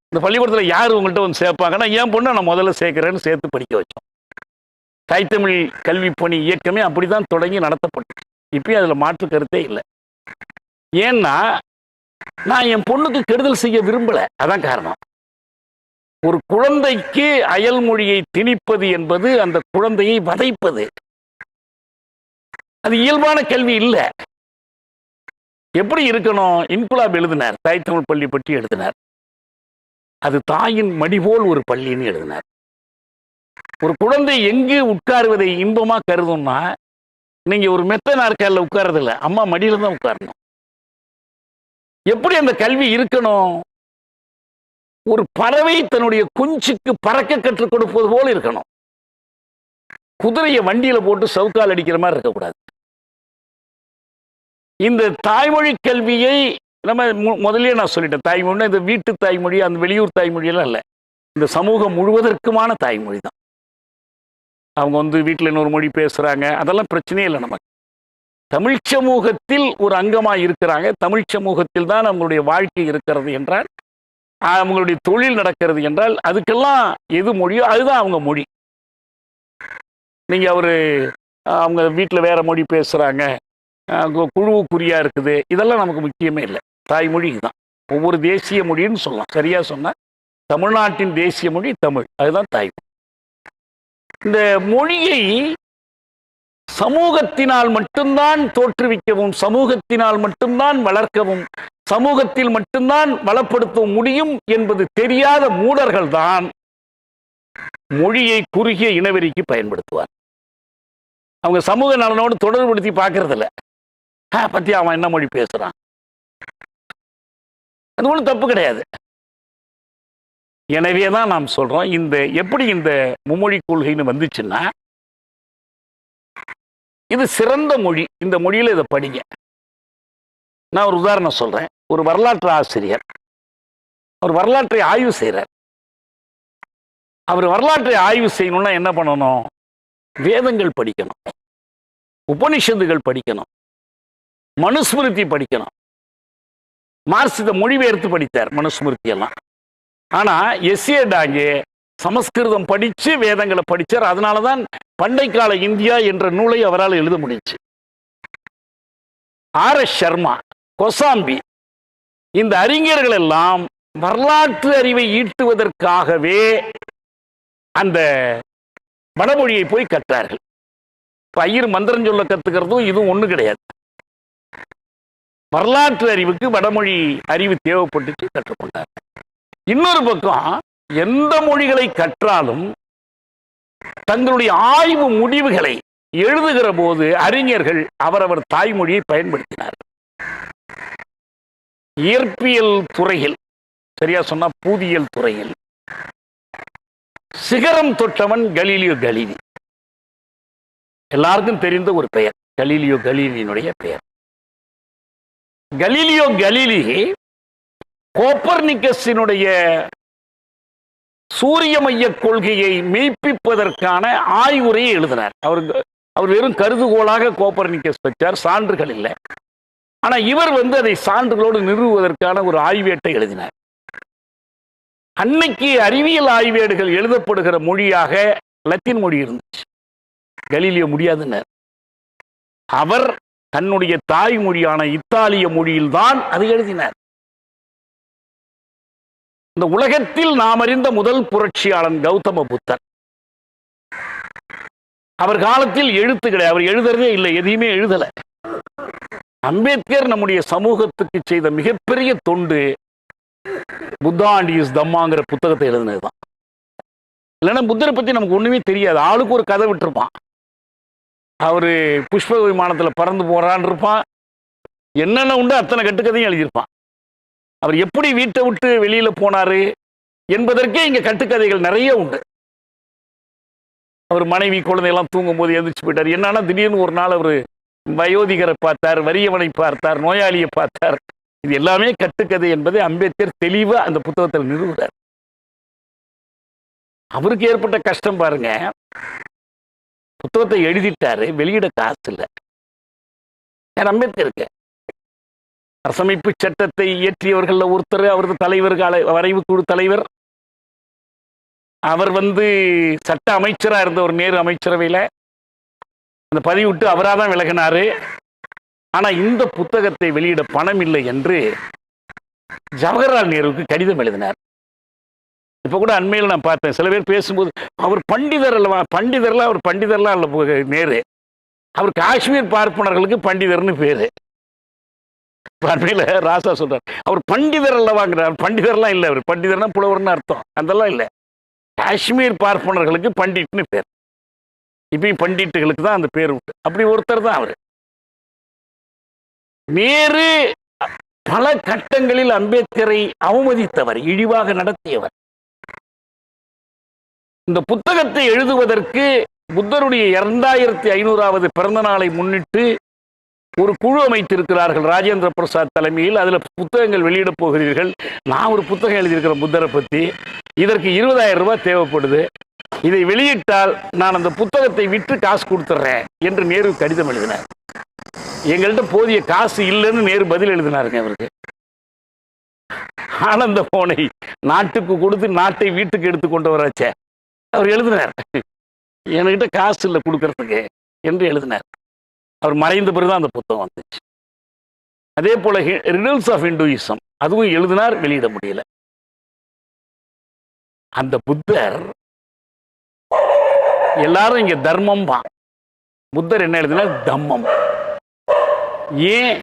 இந்த பள்ளிக்கூடத்தில் யார் உங்கள்கிட்ட வந்து சேர்ப்பாங்கன்னா, என் பொண்ணை நான் முதல்ல சேர்க்குறேன்னு சேர்த்து படிக்க வச்சோம். தாய்த்தமிழ் கல்வி பணி இயக்கமே அப்படி தான் தொடங்கி நடத்தப்பட்டு, இப்பயும் அதில் மாற்று கருத்தே இல்லை. ஏன்னா நான் என் பொண்ணுக்கு கெடுதல் செய்ய விரும்பலை, அதான் காரணம். ஒரு குழந்தைக்கு அயல் மொழியை திணிப்பது என்பது அந்த குழந்தையை வதைப்பது. அது இயல்பான கல்வி இல்லை. எப்படி இருக்கணும்? இன்குலாப் எழுதினார், தாய் தமிழ் பள்ளி பற்றி எழுதினார். அது தாயின் மடி போல் ஒரு பள்ளின்னு எழுதினார். ஒரு குழந்தை எங்கு உட்காருவதை இன்பமா கருதும்னா, நீங்க ஒரு மெத்த நாற்காலில் உட்கார்றதில்ல, அம்மா மடியில தான் உட்காரணும். எப்படி அந்த கல்வி இருக்கணும்? ஒரு பறவை தன்னுடைய குஞ்சுக்கு பறக்க கற்றுக் கொடுப்பது போல இருக்கணும். குதிரையை வண்டியில போட்டு சவுக்கால் அடிக்கிற மாதிரி இருக்கக்கூடாது. இந்த தாய்மொழி கல்வியை நம்ம முதலே நான் சொல்லிட்டேன், தாய்மொழி இந்த வீட்டு தாய்மொழி, அந்த வெளியூர் தாய்மொழியெல்லாம் இல்லை, இந்த சமூகம் முழுவதற்குமான தாய்மொழி தான். அவங்க வந்து வீட்டில் இன்னொரு மொழி பேசுறாங்க, அதெல்லாம் பிரச்சனையே இல்லை. நமக்கு தமிழ் சமூகத்தில் ஒரு அங்கமாக இருக்கிறாங்க, தமிழ் சமூகத்தில் தான் நம்மளுடைய வாழ்க்கை இருக்கிறது என்றால், அவங்களுடைய தொழில் நடக்கிறது என்றால், அதுக்கெல்லாம் எது மொழியோ அதுதான் அவங்க மொழி. நீங்க அவங்க வீட்டில் வேற மொழி பேசுறாங்க, குழுவுக்குரியா இருக்குது, இதெல்லாம் நமக்கு முக்கியமே இல்லை. தாய்மொழி இதுதான். ஒவ்வொரு தேசிய மொழின்னு சொல்லலாம். சரியா சொன்னா தமிழ்நாட்டின் தேசிய மொழி தமிழ், அதுதான் தாய்மொழி. இந்த மொழியை சமூகத்தினால் மட்டும்தான் தோற்றுவிக்கவும், சமூகத்தினால் மட்டும்தான் வளர்க்கவும், சமூகத்தில் மட்டும்தான் வளப்படுத்தவும் முடியும் என்பது தெரியாத மூடர்கள் தான் மொழியை குறுகிய இனவெறிக்கு பயன்படுத்துவார். அவங்க சமூக நலனோடு தொடர்புபடுத்தி பார்க்கறது இல்லை. பத்தி அவன் என்ன மொழி பேசுறான், அது ஒன்றும் தப்பு கிடையாது. எனவே தான் நாம் சொல்றோம், எப்படி இந்த மும்மொழி கொள்கைன்னு வந்துச்சுன்னா, இது சிறந்த மொழி, இந்த மொழியில இதை படிங்க. நான் ஒரு உதாரணம் சொல்றேன். ஒரு வரலாற்று ஆசிரியர் அவர் வரலாற்றை ஆய்வு செய்கிறார். அவர் வரலாற்றை ஆய்வு செய்யணும்னா என்ன பண்ணணும்? வேதங்கள் படிக்கணும், உபனிஷத்துகள் படிக்கணும், மனுஸ்மிருதி படிக்கணும். மார்க்ஸ் இதை மொழிபெயர்த்து படித்தார், மனுஸ்மிருதி எல்லாம். ஆனா எஸ்ஏ டாங்கே சமஸ்கிருதம் படிச்சு வேதங்களை படித்தார். அதனாலதான் பண்டை கால இந்தியா என்ற நூலை அவரால் எழுத முடிஞ்சு. RS சர்மா, கொசாம்பி, இந்த அறிஞர்கள் எல்லாம் வரலாற்று அறிவை ஈட்டுவதற்காகவே அந்த வடமொழியை போய் கற்றார்கள். ஐயர் மந்திரம் சொல்ல கத்துக்கிறதும் இதுவும் ஒண்ணு கிடையாது. வரலாற்று அறிவுக்கு வடமொழி அறிவு தேவைப்பட்டு கற்றுக்கொண்டார். இன்னொரு பக்கம் எந்த மொழிகளை கற்றாலும் தங்களுடைய ஆய்வு முடிவுகளை எழுதுகிற போது அறிஞர்கள் அவரவர் தாய்மொழியை பயன்படுத்தினார். இயற்பியல் துறையில், சரியா சொன்னா பூதியல் துறையில் சிகரம் தொட்டவன் கலீலியோ கலீலி. எல்லாருக்கும் தெரிந்த ஒரு பெயர், கலீலியோ கலீலியினுடைய பெயர். கலீலியோ கலீலி கோப்பர்னிக்கஸினுடைய சூரிய மைய கொள்கையை மெய்ப்பிப்பதற்கான ஆய்வுரையை எழுதினார். அவர் வெறும் கருதுகோளாக கோப்பர்னிக்கஸ் வச்சார், சான்றுகள் இல்லை. ஆனா இவர் அதை சான்றுகளோடு நிறுவுவதற்கான ஒரு ஆய்வேட்டை எழுதினார். அன்னைக்கு அறிவியல் ஆய்வேடுகள் எழுதப்படுகிற மொழியாக லத்தீன் மொழி இருந்துச்சு. கலீலியோ முடியாதுன்னார். அவர் தன்னுடைய தாய்மொழியான இத்தாலிய மொழியில்தான் அதை எழுதினார். இந்த உலகத்தில் நாம் அறிந்த முதல் புரட்சியாளன் கௌதம புத்தர். அவர் காலத்தில் எழுத்து கிடையாது, அவர் எழுதுறதே இல்லை, எதையுமே எழுதல. அம்பேத்கர் நம்முடைய சமூகத்துக்கு செய்த மிகப்பெரிய தொண்டு புத்தா அண்ட் இஸ் தம்மாங்கிற புத்தகத்தை எழுதினது தான். இல்லைன்னா புத்தரை பற்றி நமக்கு ஒன்றுமே தெரியாது. ஆளுக்கு ஒரு கதை விட்டுருப்பான். அவர் புஷ்ப விமானத்தில் பறந்து போகிறான்னு இருப்பான். என்னென்ன உண்டு அத்தனை கட்டுக்கதையும் எழுதியிருப்பான். அவர் எப்படி வீட்டை விட்டு வெளியில் போனார் என்பதற்கே இங்கே கட்டுக்கதைகள் நிறைய உண்டு. அவர் மனைவி குழந்தையெல்லாம் தூங்கும்போது எந்திரிச்சு போயிட்டார். என்னன்னா திடீர்னு ஒரு நாள் அவர் வயோதிகரை பார்த்தார், வறியவனை பார்த்தார், நோயாளியை பார்த்தார். இது எல்லாமே கட்டுக்கதை என்பதை அம்பேத்கர் தெளிவாக அந்த புத்தகத்தில் நிறுவுகிறார். அவருக்கு ஏற்பட்ட கஷ்டம் பாருங்க. புத்தகத்தை எழுதிட்டாரு, வெளியிட காசு இல்லை. அம்பேத்கருக்கு அரசமைப்பு சட்டத்தை இயற்றியவர்கள் ஒருத்தர், அவரது தலைவர், வரைவு குழு தலைவர். அவர் சட்ட அமைச்சராக இருந்த ஒரு நேரு அமைச்சரவையில் அந்த பதிவு விட்டு அவராக தான் விலகினாரு. ஆனால் இந்த புத்தகத்தை வெளியிட பணம் இல்லை என்று ஜவஹர்லால் நேருவுக்கு கடிதம் எழுதினார். இப்போ கூட அண்மையில் நான் பார்த்தேன், சில பேர் பேசும்போது அவர் பண்டிதர் அல்லவா, பண்டிதர்லாம் அவர் பண்டிதர்லாம் அல்ல நேரு, அவர் காஷ்மீர் பார்ப்பனர்களுக்கு பண்டிதர்னு பேரு. அண்மையில் ராசா சொல்றார் அவர் பண்டிதர் அல்லவாங்கிறார். பண்டிதர்லாம் இல்லை, அவர் பண்டிதர்னா புலவர்னு அர்த்தம், அதெல்லாம் இல்லை. காஷ்மீர் பார்ப்பனர்களுக்கு பண்டிட்னு பேர். இப்பயும் பண்டிட்டுகளுக்கு தான் அந்த பேர் உண்டு. அப்படி ஒருத்தர் தான் அவர். நேரு பல கட்டங்களில் அம்பேத்கரை அவமதித்தவர், இழிவாக நடத்தியவர். இந்த புத்தகத்தை எழுதுவதற்கு புத்தருடைய 2500வது பிறந்த நாளை முன்னிட்டு ஒரு குழு அமைத்திருக்கிறார்கள் ராஜேந்திர பிரசாத் தலைமையில். அதில் புத்தகங்கள் வெளியிடப் போகிறீர்கள். நான் ஒரு புத்தகம் எழுதியிருக்கிறேன் புத்தரை பற்றி, இதற்கு 20,000 ரூபாய் தேவைப்படுது, இதை வெளியிட்டால் நான் அந்த புத்தகத்தை விற்று காசு கொடுத்துட்றேன் என்று நேரு கடிதம் எழுதினார். எங்கள்கிட்ட போதிய காசு இல்லைன்னு நேரு பதில் எழுதினாருங்க. அவருக்கு ஆனந்த போனை நாட்டுக்கு கொடுத்து நாட்டை வீட்டுக்கு எடுத்து கொண்டு வராச்சே, அவர் எழுதினார் என்கிட்ட காசு இல்லை கொடுக்கறதுக்கு என்று எழுதினார். அவர் மறைந்த பிறகுதான் அந்த புத்தகம் வந்துச்சு. அதே போல ரிடல்ஸ் ஆஃப் இந்துயிசம் அதுவும் எழுதினார், வெளியிட முடியல. அந்த புத்தர் எல்லாரும் இங்க தர்மம் தான், புத்தர் என்ன எழுதினார்? தம்மம். ஏன்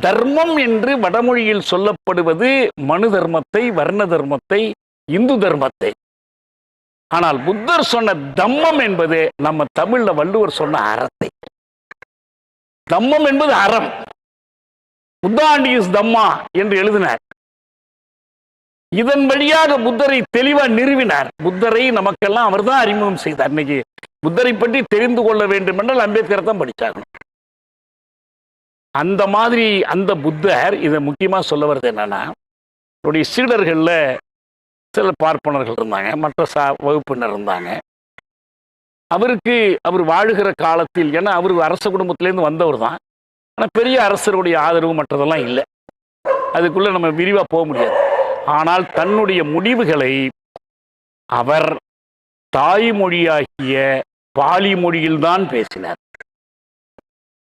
தர்மம் என்று வடமொழியில் சொல்லப்படுவது மனு தர்மத்தை, வர்ண தர்மத்தை, இந்து தர்மத்தை. ஆனால் புத்தர் சொன்ன தம்மம் என்பது நம்ம தமிழ்ல வள்ளுவர் சொன்ன அறத்தை. தம்மம் என்பது அறம். புத்தாண்டி இஸ் தம்மா என்று எழுதினார். இதன் வழியாக புத்தரை தெளிவா நிறுவினார். புத்தரை நமக்கெல்லாம் அவர் தான் அறிமுகம் செய்தார். இன்னைக்கு புத்தரை பற்றி தெரிந்து கொள்ள வேண்டும் என்றால் அம்பேத்கர் தான் படிச்சாகணும். அந்த மாதிரி அந்த புத்தர் இதை முக்கியமா சொல்ல வருது என்னன்னா, அவருடைய சீடர்கள்ல சில பார்ப்பனர்கள் இருந்தாங்க, மற்ற வகுப்பினர் இருந்தாங்க. அவர் வாழுகிற காலத்தில், ஏன்னா அவர் அரச குடும்பத்திலேருந்து வந்தவர் தான், ஆனால் பெரிய அரசருடைய ஆதரவு மற்றதெல்லாம் இல்லை. அதுக்குள்ள நம்ம விரிவாக போக முடியாது. ஆனால் தன்னுடைய முடிவுகளை அவர் தாய்மொழியாகிய பாலி மொழியில்தான் பேசினார்.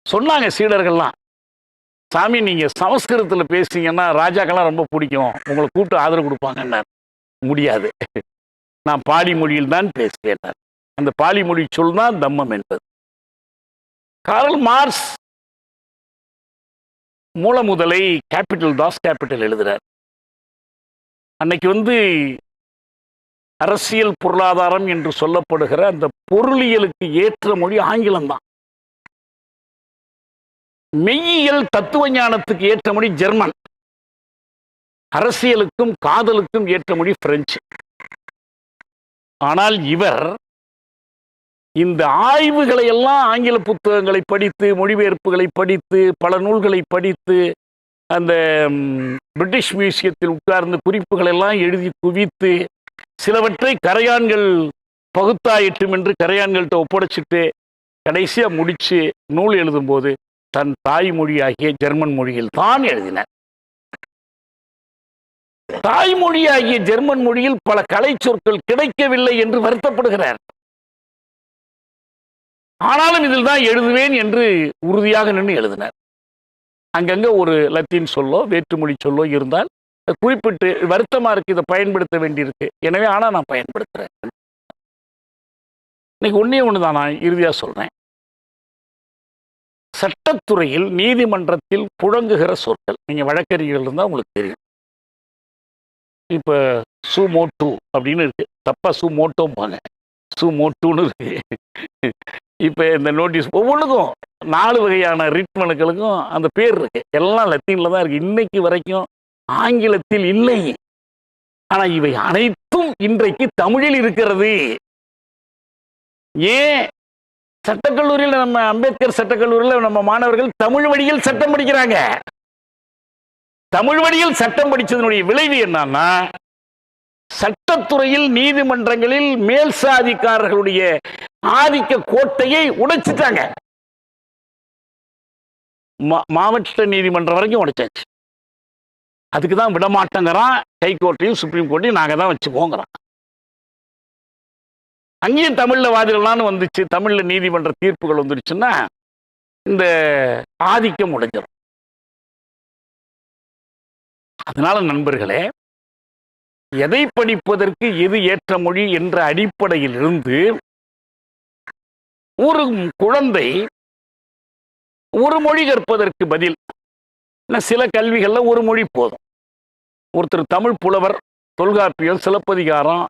சொன்னாங்க சீடர்கள்லாம், சாமி நீங்க சமஸ்கிருதத்தில் பேசிங்கன்னா ராஜாக்கெல்லாம் ரொம்ப பிடிக்கும், உங்களை கூப்பிட்டு ஆதரவு கொடுப்பாங்கன்னார். முடியாது, நான் பாலி மொழியில் தான் பேசுகிறேன். அந்த பாலி மொழி சொல் தான் தம்மம் என்பது. காரல் மார்க்ஸ் மூலமுதலை கேபிட்டல் தாஸ் கேபிட்டல் எழுதுறார். அன்னைக்கு அரசியல் பொருளாதாரம் என்று சொல்லப்படுகிற அந்த பொருளியலுக்கு ஏற்ற மொழி ஆங்கிலம் தான். மெய்யியல் தத்துவ ஞானத்துக்கு ஏற்ற மொழி ஜெர்மன். அரசியலுக்கும் காதலுக்கும் ஏற்ற மொழி பிரெஞ்சு. ஆனால் இவர் இந்த ஆய்வுகளை எல்லாம் ஆங்கில புத்தகங்களை படித்து, மொழிபெயர்ப்புகளை படித்து, பல நூல்களை படித்து, அந்த பிரிட்டிஷ் மியூசியத்தில் உட்கார்ந்து குறிப்புகள் எல்லாம் எழுதி குவித்து, சிலவற்றை கரையான்கள் பகுத்தாயிட்டும் என்று கரையான்கள்கிட்ட ஒப்படைச்சிட்டு கடைசியா முடிச்சு நூல் எழுதும்போது தன் தாய்மொழியாகிய ஜெர்மன் மொழியில் தான் எழுதினார். தாய்மொழியாகிய ஜெர்மன் மொழியில் பல கலை சொற்கள் கிடைக்கவில்லை என்று வருத்தப்படுகிறார். ஆனாலும் இதில் தான் எழுதுவேன் என்று உறுதியாக நின்று எழுதினார். அங்கங்க ஒரு லத்தீன் சொல்லோ வேற்றுமொழி சொல்லோ இருந்தால் குறிப்பிட்டு வருத்தமா இருக்கு, இதை பயன்படுத்த வேண்டியிருக்கு, எனவே ஆனா நான் பயன்படுத்துறேன். இன்னைக்கு ஒண்ணுதான் நான் இறுதியா சொல்றேன். சட்டத்துறையில் நீதிமன்றத்தில் புழங்குகிற சொற்கள், நீங்க வழக்கறிஞர்கள் இருந்தால் உங்களுக்கு தெரியும். இப்போ சுமோட்டு அப்படின்னு இருக்கு, தப்பா சுமோட்டோம்பாங்க, சுமோட்டுன்னு இருக்கு. இப்போ இந்த நோட்டீஸ் ஒவ்வொன்றுக்கும் 4 வகையான ரிட் மனுக்களுக்கும் அந்த பேர் இருக்கு. எல்லாம் லத்தீன்ல தான் இருக்கு. இன்னைக்கு வரைக்கும் ஆங்கிலத்தில் இல்லை. ஆனா இவை அனைத்தும் இன்றைக்கு தமிழில் இருக்கிறது. ஏன் சட்டக்கல்லூரியில், நம்ம அம்பேத்கர் சட்டக்கல்லூரியில் நம்ம மாணவர்கள் தமிழ் வழியில் சட்டம் படிக்கிறாங்க. தமிழ் வழியில் சட்டம் படிச்சதனுடைய விளைவு என்னன்னா, சட்டத்துறையில் நீதிமன்றங்களில் மேல் சாதிக்காரர்களுடைய ஆதிக்க கோட்டையை உடைச்சிட்டாங்க. மாவட்ட நீதிமன்றம் வரைக்கும் உடைச்சாச்சு. அதுக்கு தான் விடமாட்டேங்கிறான். ஹைகோர்ட்டையும் சுப்ரீம் கோர்ட்டையும் நாங்கள் தான் வச்சுப்போங்கிறான். அங்கேயும் தமிழ்ல வாதிடலான்னு வந்துச்சு, தமிழ்ல நீதிமன்ற தீர்ப்புகள் வந்துருச்சுன்னா இந்த ஆதிக்கம் உடைஞ்சிடும். அதனால நண்பர்களே, எதை படிப்பதற்கு எது ஏற்ற மொழி என்ற அடிப்படையில் இருந்து ஒரு குழந்தை ஒரு மொழி கற்பதற்கு பதில் சில கல்விகள்ல ஒரு மொழி போதும். ஒருத்தர் தமிழ் புலவர், தொல்காப்பியம், சிலப்பதிகாரம்,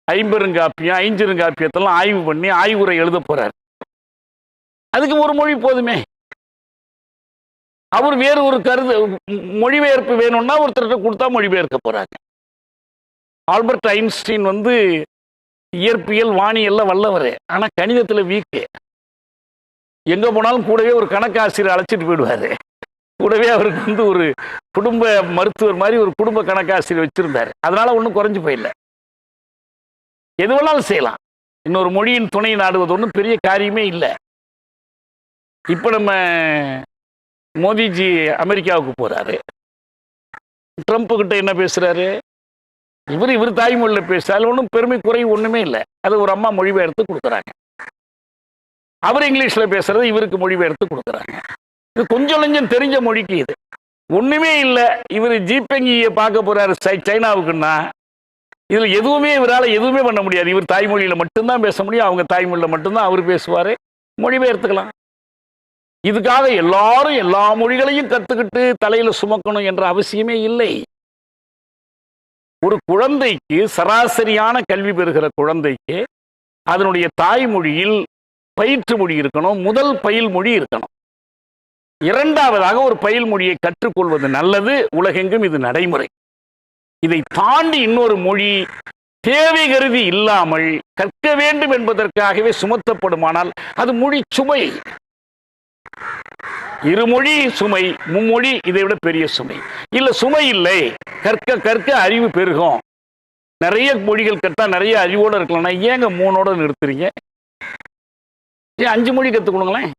ஐம்பெருங்காப்பியம், ஐஞ்சிருங்காப்பியத்தெல்லாம் ஆய்வு பண்ணி ஆய்வுரை எழுத போறார். அதுக்கு ஒரு மொழி போதுமே. அவர் வேறு ஒரு மொழிபெயர்ப்பு வேணும்னா ஒருத்தர்கிட்ட கொடுத்தா மொழிபெயர்க்க போறாங்க. ஆல்பர்ட் ஐன்ஸ்டீன் இயற்பியல் வானியல்ல வல்லவர், ஆனா கணிதத்துல வீக்கு. எங்க போனாலும் கூடவே ஒரு கணக்காசிரியர் அழைச்சிட்டு போயிடுவாரு. கூடவே அவருக்கு ஒரு குடும்ப மருத்துவர் மாதிரி ஒரு குடும்ப கணக்காசிரியர் வச்சிருந்தாரு. அதனால ஒன்றும் குறைஞ்சு போயிடல. எது வேணாலும் செய்யலாம். இன்னொரு மொழியின் துணை நாடுவது ஒன்றும் பெரிய காரியமே இல்லை. இப்ப நம்ம மோடிஜி அமெரிக்காவுக்கு போறாரு. ட்ரம்ப் கிட்ட என்ன பேசுறாரு? இவர் தாய்மொழியில பேசுறாரு. ஒன்றும் பெருமை குறைவு ஒண்ணுமே இல்லை. அது ஒரு அம்மா மொழிபெயர்த்து கொடுக்குறாங்க. அவர் இங்கிலீஷ்ல பேசுறது இவருக்கு மொழிபெயர்த்து கொடுக்குறாங்க. இது கொஞ்சம் லஞ்சம் தெரிஞ்ச மொழிக்கு இது ஒண்ணுமே இல்லை. இவர் ஜிபெங்கியை பார்க்க போறாரு சைனாவுக்குன்னா, இதுல எதுவுமே இவரால் எதுவுமே பண்ண முடியாது. இவர் தாய்மொழியில மட்டும்தான் பேச முடியும். அவங்க தாய்மொழியில மட்டும்தான் அவர் பேசுவாரு. மொழிபெயர்த்துக்கலாம். இதுக்காக எல்லாரும் எல்லா மொழிகளையும் கத்துக்கிட்டு தலையில சுமக்கணும் என்ற அவசியமே இல்லை. ஒரு குழந்தைக்கு, சராசரியான கல்வி பெறுகிற குழந்தைக்கு அதனுடைய தாய்மொழியில் பயிற்று மொழி இருக்கணும். முதல் பயில் மொழி இருக்கணும். இரண்டாவதாக ஒரு பயில் மொழியை கற்றுக்கொள்வது நல்லது. உலகெங்கும் இது நடைமுறை. இதை தாண்டி இன்னொரு மொழி தேவை கருதி இல்லாமல் கற்க வேண்டும் என்பதற்காகவே சுமத்தப்படுமானால் அது மொழி சுமை. இருமொழி சுமை, மும்மொழி இதை விட பெரிய சுமை. இல்ல சுமை இல்லை, கற்க கற்க அறிவு பெருகும். நிறைய மொழிகள் கற்றா நிறைய அறிவோட இருக்கலாம். ஏங்க 3ஓட நிறுத்துறீங்க? ஏன் 5 மொழி கத்துக்கணுங்களேன்?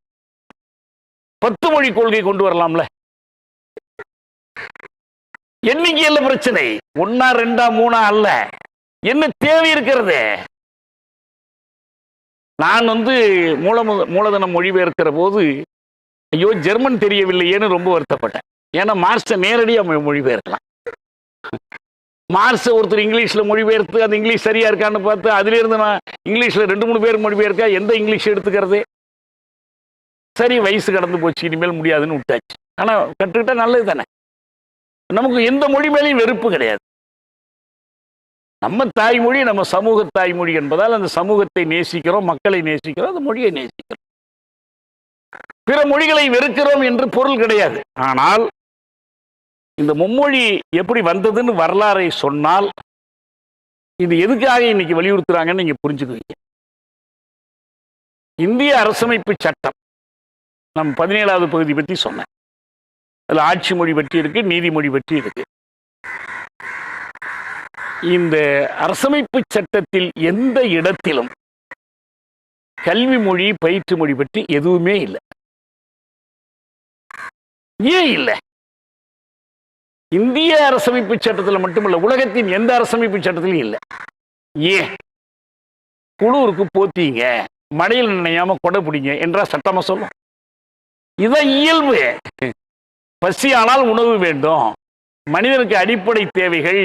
10 மொழி கொள்கை கொண்டு வரலாம்ல. எண்ணிக்கையில பிரச்சனை 1, 2, 3 அல்ல. என்ன தேவை இருக்கிறது? நான் மூலதனம் மொழிபெயர்க்கிற போது ஐயோ ஜெர்மன் தெரியவில்லையேன்னு ரொம்ப வருத்தப்பட்டேன். ஏன்னா மார்க்ஸை நேரடியாக மொழிபெயர்க்கலாம். மார்க்ஸை ஒருத்தர் இங்கிலீஷ்ல மொழிபெயர்த்து அந்த இங்கிலீஷ் சரியா இருக்கான்னு பார்த்து அதுல இருந்து நான் இங்கிலீஷ்ல 2-3 பேர் மொழிபெயர்க்க எந்த இங்கிலீஷ் எடுத்துக்கிறது? சரி, வயசு கடந்து போச்சு, இனிமேல் முடியாதுன்னு விட்டாச்சு. ஆனா கற்றுக்கிட்டா நல்லது தானே. நமக்கு எந்த மொழி மேலேயும் வெறுப்பு கிடையாது. நம்ம தாய்மொழி நம்ம சமூக தாய்மொழி என்பதால் அந்த சமூகத்தை நேசிக்கிறோம், மக்களை நேசிக்கிறோம், அந்த மொழியை நேசிக்கிறோம். பிற மொழிகளை வெறுக்கிறோம் என்று பொருள் கிடையாது. ஆனால் இந்த மும்மொழி எப்படி வந்ததுன்னு வரலாறை சொன்னால் இது எதுக்காக இன்னைக்கு வலியுறுத்துறாங்கன்னு நீங்க புரிஞ்சுக்குவீங்க. இந்திய அரசமைப்பு சட்டம் நம்ம 17வது பகுதி பற்றி சொன்னேன். அதுல ஆட்சி மொழி பற்றி இருக்கு, நீதிமொழி பற்றி இருக்கு. இந்த அரசமைப்பு சட்டத்தில் எந்த இடத்திலும் கல்வி மொழி, பயிற்று மொழி பற்றி எதுவுமே இல்லை. ஏன் இல்லை? இந்திய அரசமைப்பு சட்டத்தில் மட்டுமல்ல, உலகத்தின் எந்த அரசமைப்பு சட்டத்திலும் இல்லை. ஏன்? குளிருக்கு போத்தீங்க, மழையில் நினையாம கொடை பிடிங்க என்றா சட்டமா சொல்லும்? இதான் இயல்பு. பசியானால் உணவு வேண்டும். மனிதனுக்கு அடிப்படை தேவைகள்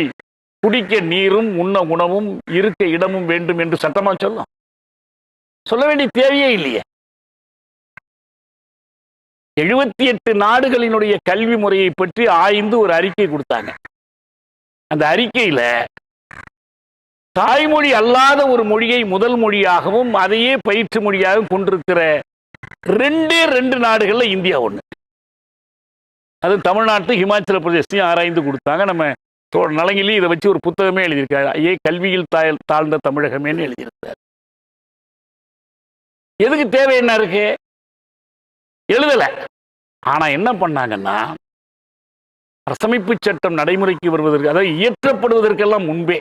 குடிக்க நீரும், உண்ண உணவும், இருக்க இடமும் வேண்டும் என்று சட்டமா சொல்லும்? சொல்ல வேண்டிய தேவையே இல்லையே. 78 நாடுகளினுடைய கல்வி முறையை பற்றி ஆய்ந்து ஒரு அறிக்கை கொடுத்தாங்க. அந்த அறிக்கையில தாய்மொழி அல்லாத ஒரு மொழியை முதல் மொழியாகவும் அதையே பயிற்று மொழியாகவும் கொண்டிருக்கிற ரெண்டு நாடுகள்ல இந்தியா ஒண்ணு. அது தமிழ்நாட்டு ஹிமாச்சல பிரதேசத்தையும் ஆராய்ந்து கொடுத்தாங்க. நம்ம நலங்கிலி இதை வச்சு ஒரு புத்தகமே எழுதியிருக்காரு. கல்வியில் தாழ்ந்த தமிழகமேன்னு எழுதியிருக்காரு. எதுக்கு தேவை என்ன இருக்கு? எழுதல. ஆனா என்ன பண்ணாங்கன்னா, அரசமைப்பு சட்டம் நடைமுறைக்கு வருவதற்கு, அதாவது இயற்றப்படுவதற்கெல்லாம் முன்பே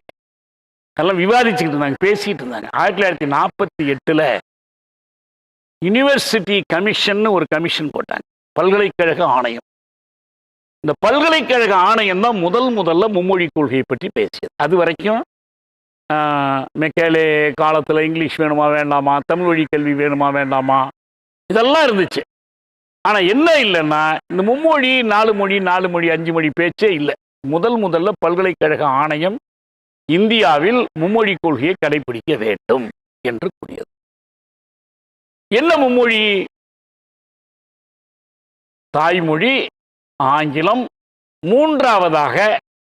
எல்லாம் விவாதிச்சுக்கிட்டு இருந்தாங்க, பேசிட்டு இருந்தாங்க. 1948 யூனிவர்சிட்டி கமிஷன் ஒரு கமிஷன் போட்டாங்க, பல்கலைக்கழக ஆணையம். இந்த பல்கலைக்கழக ஆணையம் தான் முதல்ல மும்மொழி கொள்கையை பற்றி பேசியது. அது வரைக்கும் மெக்காலே காலத்தில் இங்கிலீஷ் வேணுமா வேண்டாமா, தமிழ் வழி கல்வி வேணுமா வேண்டாமா, இதெல்லாம் இருந்துச்சு. ஆனா என்ன இல்லைன்னா, இந்த மும்மொழி 4 மொழி 5 மொழி பேச்சே இல்லை. முதல்ல பல்கலைக்கழக ஆணையம் இந்தியாவில் மும்மொழி கொள்கையை கடைபிடிக்க வேண்டும் என்று கூறியது. என்ன மும்மொழி? தாய்மொழி, ஆங்கிலம், மூன்றாவதாக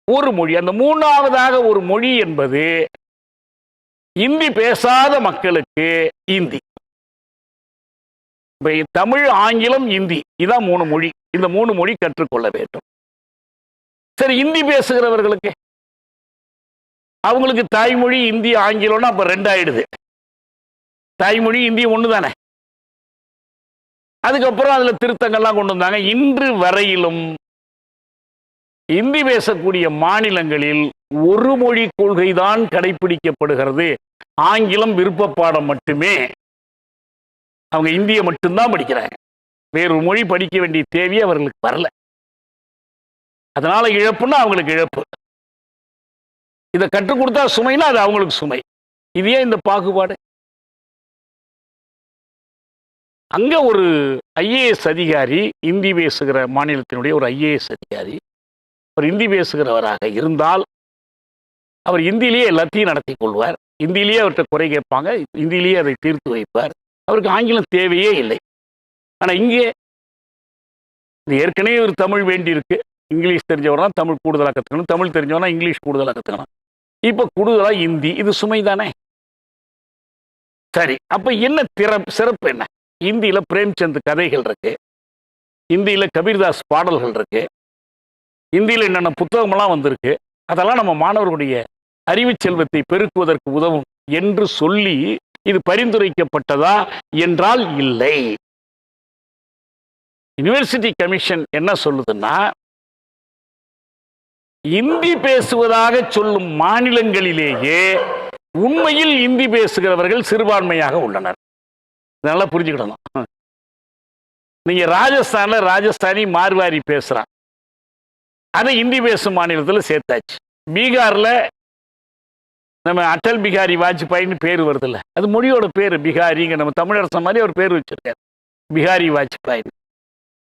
ஒரு மொழி. அந்த மூன்றாவதாக ஒரு மொழி என்பது இந்தி பேசாத மக்களுக்கு இந்தி. தமிழ், ஆங்கிலம், இந்தி, இதான் 3 மொழி. இந்த 3 மொழி கற்றுக்கொள்ள வேண்டும். சரி, இந்தி பேசுகிறவர்களுக்கு, அவங்களுக்கு தாய்மொழி இந்தி ஆங்கிலம்னா அப்ப 2 ஆயிடுது. தாய்மொழி இந்தி ஒண்ணு தானே. அதுக்கப்புறம் அதுல திருத்தங்கள்லாம் கொண்டு வந்தாங்க. இன்று வரையிலும் இந்தி பேசக்கூடிய மாநிலங்களில் ஒரு மொழி கொள்கை தான் கடைபிடிக்கப்படுகிறது. ஆங்கிலம் விருப்ப பாடம் மட்டுமே. அவங்க இந்தியை மட்டும்தான் படிக்கிறாங்க. வேறு மொழி படிக்க வேண்டிய தேவையே அவர்களுக்கு வரல. அதனால இழப்புன்னா அவங்களுக்கு இழப்பு. இதை கற்றுக் கொடுத்தா சுமைனா அது அவங்களுக்கு சுமை. இது ஏன் இந்த பாகுபாடு? அங்க ஒரு ஐஏஎஸ் அதிகாரி, இந்தி பேசுகிற மாநிலத்தினுடைய ஒரு ஐஏஎஸ் அதிகாரி, அவர் இந்தி பேசுகிறவராக இருந்தால் அவர் இந்தியிலேயே எல்லாத்தையும் நடத்தி கொள்வார். இந்தியிலேயே அவர்கிட்ட குறை கேட்பாங்க, இந்தியிலேயே அதை தீர்த்து வைப்பார். அவருக்கு ஆங்கிலம் தேவையே இல்லை. ஆனா இங்கே ஏற்கனவே ஒரு தமிழ் வேண்டி இருக்கு. இங்கிலீஷ் தெரிஞ்சவனா தமிழ் கூடுதலாக கற்றுக்கணும், தமிழ் தெரிஞ்சவனா இங்கிலீஷ் கூடுதலாக கற்றுக்கணும். இப்ப கூடுதலா இந்தி, இது சுமை தானே. சரி, அப்ப என்ன சிறப்பு என்ன? இந்தியில பிரேம்சந்த் கதைகள் இருக்கு, இந்தியில கபீர்தாஸ் பாடல்கள் இருக்கு, இந்தியில என்னென்ன புத்தகமெல்லாம் வந்திருக்கு. அதெல்லாம் நம்ம மாணவர்களுடைய அறிவு செல்வத்தை பெருக்குவதற்கு உதவும் என்று சொல்லி இது பரிந்துரைக்கப்பட்டதா என்றால் இல்லை. யுனிவர்சிட்டி கமிஷன் என்ன சொல்லுதுன்னா, இந்தி பேசுவதாக சொல்லும் மாநிலங்களிலேயே உண்மையில் இந்தி பேசுகிறவர்கள் சிறுபான்மையாக உள்ளனர். நல்லா புரிஞ்சுக்கிடணும். நீங்க ராஜஸ்தான்ல ராஜஸ்தானி மார்வாரி பேசுறான், அதை இந்தி பேசும் மாநிலத்தில் சேர்த்தாச்சு. பீகார்ல நம்ம அடல் பிகாரி வாஜ்பாயின்னு பேர் வருது இல்ல, அது மொழியோட பேரு பிகாரிங்க. நம்ம தமிழரசன் மாதிரி ஒரு பேர் வச்சிருக்காரு, பிகாரி வாஜ்பாய்.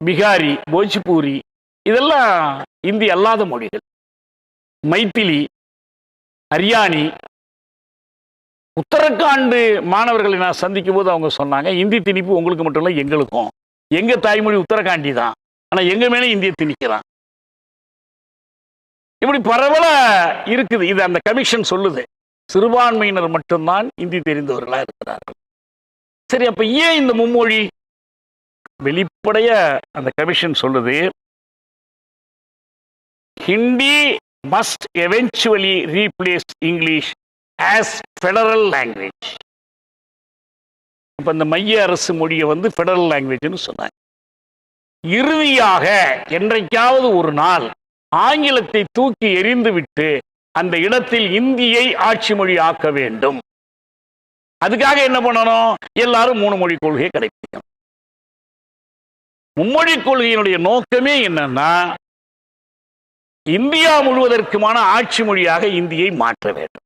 பிகாரி, போஜ்பூரி இதெல்லாம் இந்தி அல்லாத மொழிகள். மைத்திலி, ஹரியானி, உத்தரகாண்ட் மாணவர்களை நான் சந்திக்கும் போது அவங்க சொன்னாங்க, இந்தி திணிப்பு உங்களுக்கு மட்டும் இல்லை எங்களுக்கும். எங்க தாய்மொழி உத்தரகாண்டி தான், ஆனா எங்க மேலே இந்திய திணிக்கிறான். இப்படி பரவல இருக்குது. இது அந்த கமிஷன் சொல்லுது, சிறுபான்மையினர் மட்டும்தான் இந்தி தெரிந்தவர்களா இருக்கிறார்கள். சரி, அப்ப ஏன் இந்த மும்மொழி? வெளிப்படைய அந்த கமிஷன் சொல்லுது, Hindi must eventually replace English as federal language. அப்ப இந்த மைய அரசு மொழியை ஃபெடரல் லாங்குவேஜ்னு சொன்னாங்க. இறுதியாக என்றைக்காவது ஒரு நாள் ஆங்கிலத்தை தூக்கி எறிந்து விட்டு அந்த இடத்தில் இந்தியை ஆட்சி மொழி ஆக்க வேண்டும். அதுக்காக என்ன பண்ணணும்? எல்லாரும் 3 மொழி கொள்கையை கடைபிடிக்கணும். மும்மொழி கொள்கையினுடைய நோக்கமே என்னன்னா, இந்தியா முழுவதற்குமான ஆட்சி மொழியாக இந்தியை மாற்ற வேண்டும்.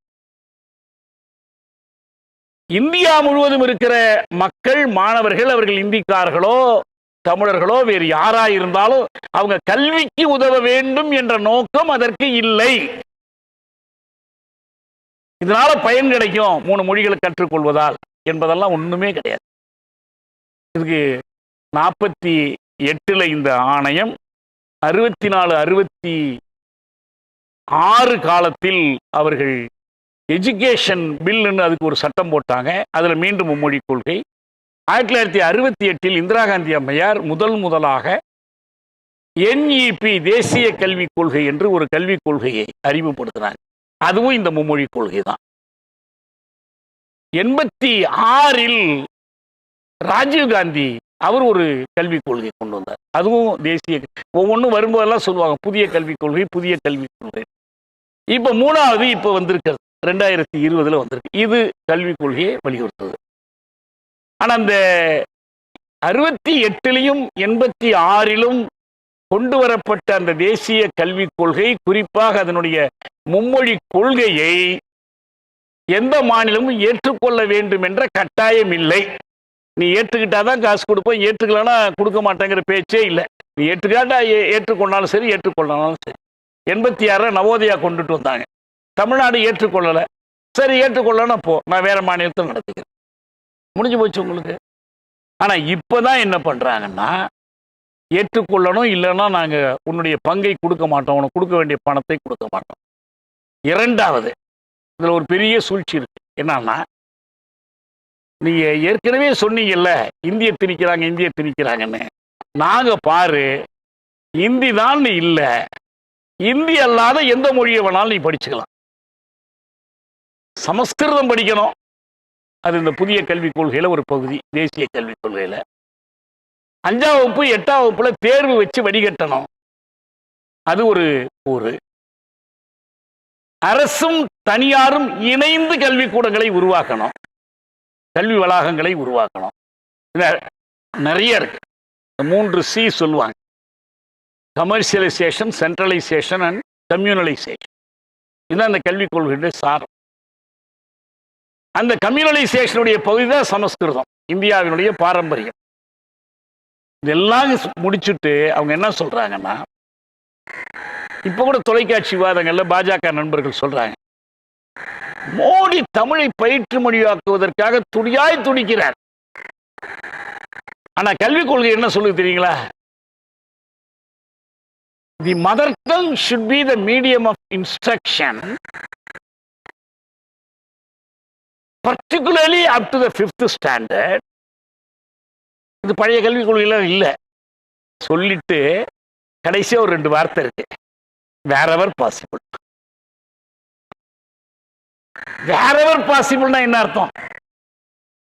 இந்தியா முழுவதும் இருக்கிற மக்கள், மாணவர்கள், அவர்கள் இந்திக்காரர்களோ தமிழர்களோ வேறு யாரா இருந்தாலும் அவங்க கல்விக்கு உதவ வேண்டும் என்ற நோக்கம் அதற்கு இல்லை. இதனால பயன் கிடைக்கும் 3 மொழிகளை கற்றுக்கொள்வதால் என்பதெல்லாம் ஒண்ணுமே கிடையாது. இதுக்கு 48 இந்த ஆணையம், 64 6 காலத்தில் அவர்கள் எஜுகேஷன் பில்லுன்னு அதுக்கு ஒரு சட்டம் போட்டாங்க. அதில் மீண்டும் மும்மொழி கொள்கை. 1968 இந்திரா காந்தி அம்மையார் முதலாக NEP தேசிய கல்விக் கொள்கை என்று ஒரு கல்விக் கொள்கையை அறிமுகப்படுத்தினாங்க. அதுவும் இந்த மும்மொழி கொள்கை தான். 86 ராஜீவ்காந்தி அவர் ஒரு கல்விக் கொள்கை கொண்டு வந்தார். அதுவும் தேசிய, ஒவ்வொன்றும் வரும்போதெல்லாம் சொல்லுவாங்க புதிய கல்விக் கொள்கை, புதிய கல்விக் கொள்கை. இப்ப 3வது இப்ப வந்திருக்கிறது, 2020 வந்திருக்கு. இது கல்விக் கொள்கையை வலியுறுத்துது. ஆனா அந்த 68லையும் 86லும் கொண்டு வரப்பட்ட அந்த தேசிய கல்விக் கொள்கை, குறிப்பாக அதனுடைய மும்மொழி கொள்கையை எந்த மாநிலமும் ஏற்றுக்கொள்ள வேண்டும் என்ற கட்டாயம் இல்லை. நீ ஏற்றுக்கிட்டாதான் காசு கொடுப்போம், ஏற்றுக்கலன்னா கொடுக்க மாட்டேங்கிற பேச்சே இல்லை. நீ ஏற்றுக்காட்டா ஏற்றுக்கொண்டாலும் சரி, ஏற்றுக்கொண்டாலும் சரி. 86 நவோதயா கொண்டுட்டு வந்தாங்க. தமிழ்நாடு ஏற்றுக்கொள்ளலை. சரி, ஏற்றுக்கொள்ளனா போ, நான் வேற மாநிலத்தில் நடத்துக்கிறேன், முடிஞ்சு போச்சு உங்களுக்கு. ஆனா இப்பதான் என்ன பண்றாங்கன்னா, ஏற்றுக்கொள்ளணும், இல்லைன்னா நாங்க உன்னுடைய பங்கை கொடுக்க மாட்டோம், உனக்கு கொடுக்க வேண்டிய பணத்தை கொடுக்க மாட்டோம். 2வது இதுல ஒரு பெரிய சூழ்ச்சி இருக்கு. என்னன்னா, நீங்க ஏற்கனவே சொன்னீங்கல்ல இந்திய திணிக்கிறாங்கன்னு. நாங்க பாரு, இந்தி தான் இல்ல, இந்தி அல்லாத எந்த மொழியை வேணாலும் நீ படிச்சுக்கலாம். சமஸ்கிருதம் படிக்கணும், அது இந்த புதிய கல்விக் கொள்கையில ஒரு பகுதி, தேசிய கல்விக் கொள்கையில. 5ஆம் வகுப்பு 8ஆம் வகுப்புல தேர்வு வச்சு வடிகட்டணும், அது ஒரு கூறு. அரசும் தனியாரும் இணைந்து கல்விக்கூடங்களை உருவாக்கணும், கல்வி வளாகங்களை உருவாக்கணும். நிறைய இருக்கு. 3C சொல்லுவாங்க: கமர்ஷியலைசேஷன், சென்ட்ரலைசேஷன் அண்ட் கம்யூனலைசேஷன். இதுதான் அந்த கல்விக் கொள்கையுடைய சாரம். அந்த கம்யூனலைசேஷனுடைய பகுதி தான் சமஸ்கிருதம், இந்தியாவினுடைய பாரம்பரியம். இதெல்லாம் முடிச்சுட்டு அவங்க என்ன சொல்றாங்கன்னா, இப்ப கூட தொலைக்காட்சி விவாதங்கள்ல பாஜக நண்பர்கள் சொல்றாங்க, மோடி தமிழை பயிற்று மொழியாக்குவதற்காக துடியாய் துடிக்கிறார். ஆனா கல்விக் கொள்கை என்ன சொல்லுது தெரியுங்களா? The mother tongue should be the medium of instruction, particularly up to the 5th standard. இது பழைய கல்விக் கொள்கையில இல்ல. சொல்லிட்டு கடைசியா ஒரு 2 வார்த்தை இருக்கு: wherever possible. wherever possible என்ன அர்த்தம்?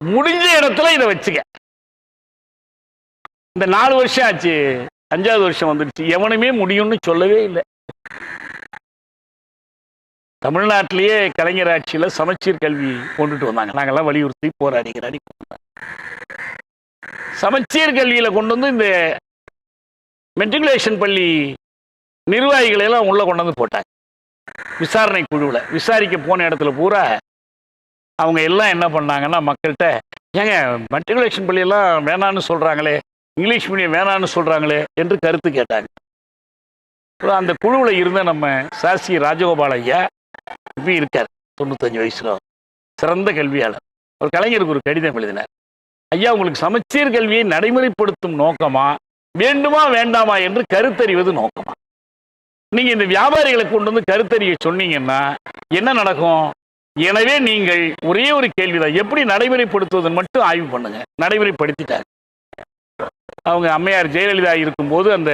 முடிஞ்ச இடத்துல இதை வச்சுக்க. இந்த 4 வருஷம் ஆச்சு, 5வது வருஷம் வந்துடுச்சு, எவனுமே முடியும்னு சொல்லவே இல்லை. தமிழ்நாட்டிலேயே கலைஞர் ஆட்சியில் சமச்சீர் கல்வி கொண்டுட்டு வந்தாங்க. நாங்கெல்லாம் வலியுறுத்தி போராடி சமச்சீர் கல்வியில கொண்டு வந்து இந்த மெட்ரிகுலேஷன் பள்ளி நிர்வாகிகளை எல்லாம் உள்ள கொண்டு வந்து போட்டாங்க. விசாரணை குழுவில் விசாரிக்க போன இடத்துல பூரா அவங்க எல்லாம் என்ன பண்ணாங்கன்னா, மக்கள்கிட்ட, ஏங்க மெட்ரிகுலேஷன் பள்ளியெல்லாம் வேணான்னு சொல்றாங்களே, இங்கிலீஷ் மீடியம் வேணான்னு சொல்றாங்களே என்று கருத்து கேட்டாங்க. அந்த குழுவில் இருந்த நம்ம சாசி ராஜகோபால் ஐயா இப்ப இருக்கார், 95 வயசுல, சிறந்த கல்வியாளர். ஒரு கலைஞருக்கு ஒரு கடிதம் எழுதினார்: ஐயா, உங்களுக்கு சமச்சீர் கல்வியை நடைமுறைப்படுத்தும் நோக்கமா, வேண்டுமா வேண்டாமா என்று கருத்தறிவது நோக்கமா? நீங்க இந்த வியாபாரிகளை கொண்டு வந்து கருத்தறிய சொன்னீங்கன்னா என்ன நடக்கும்? எனவே நீங்கள் ஒரே ஒரு கேள்விதான், எப்படி நடைமுறைப்படுத்துவதுன்னு மட்டும் ஆய்வு பண்ணுங்க. நடைமுறைப்படுத்திட்டாங்க. அவங்க அம்மையார் ஜெயலலிதா இருக்கும்போது அந்த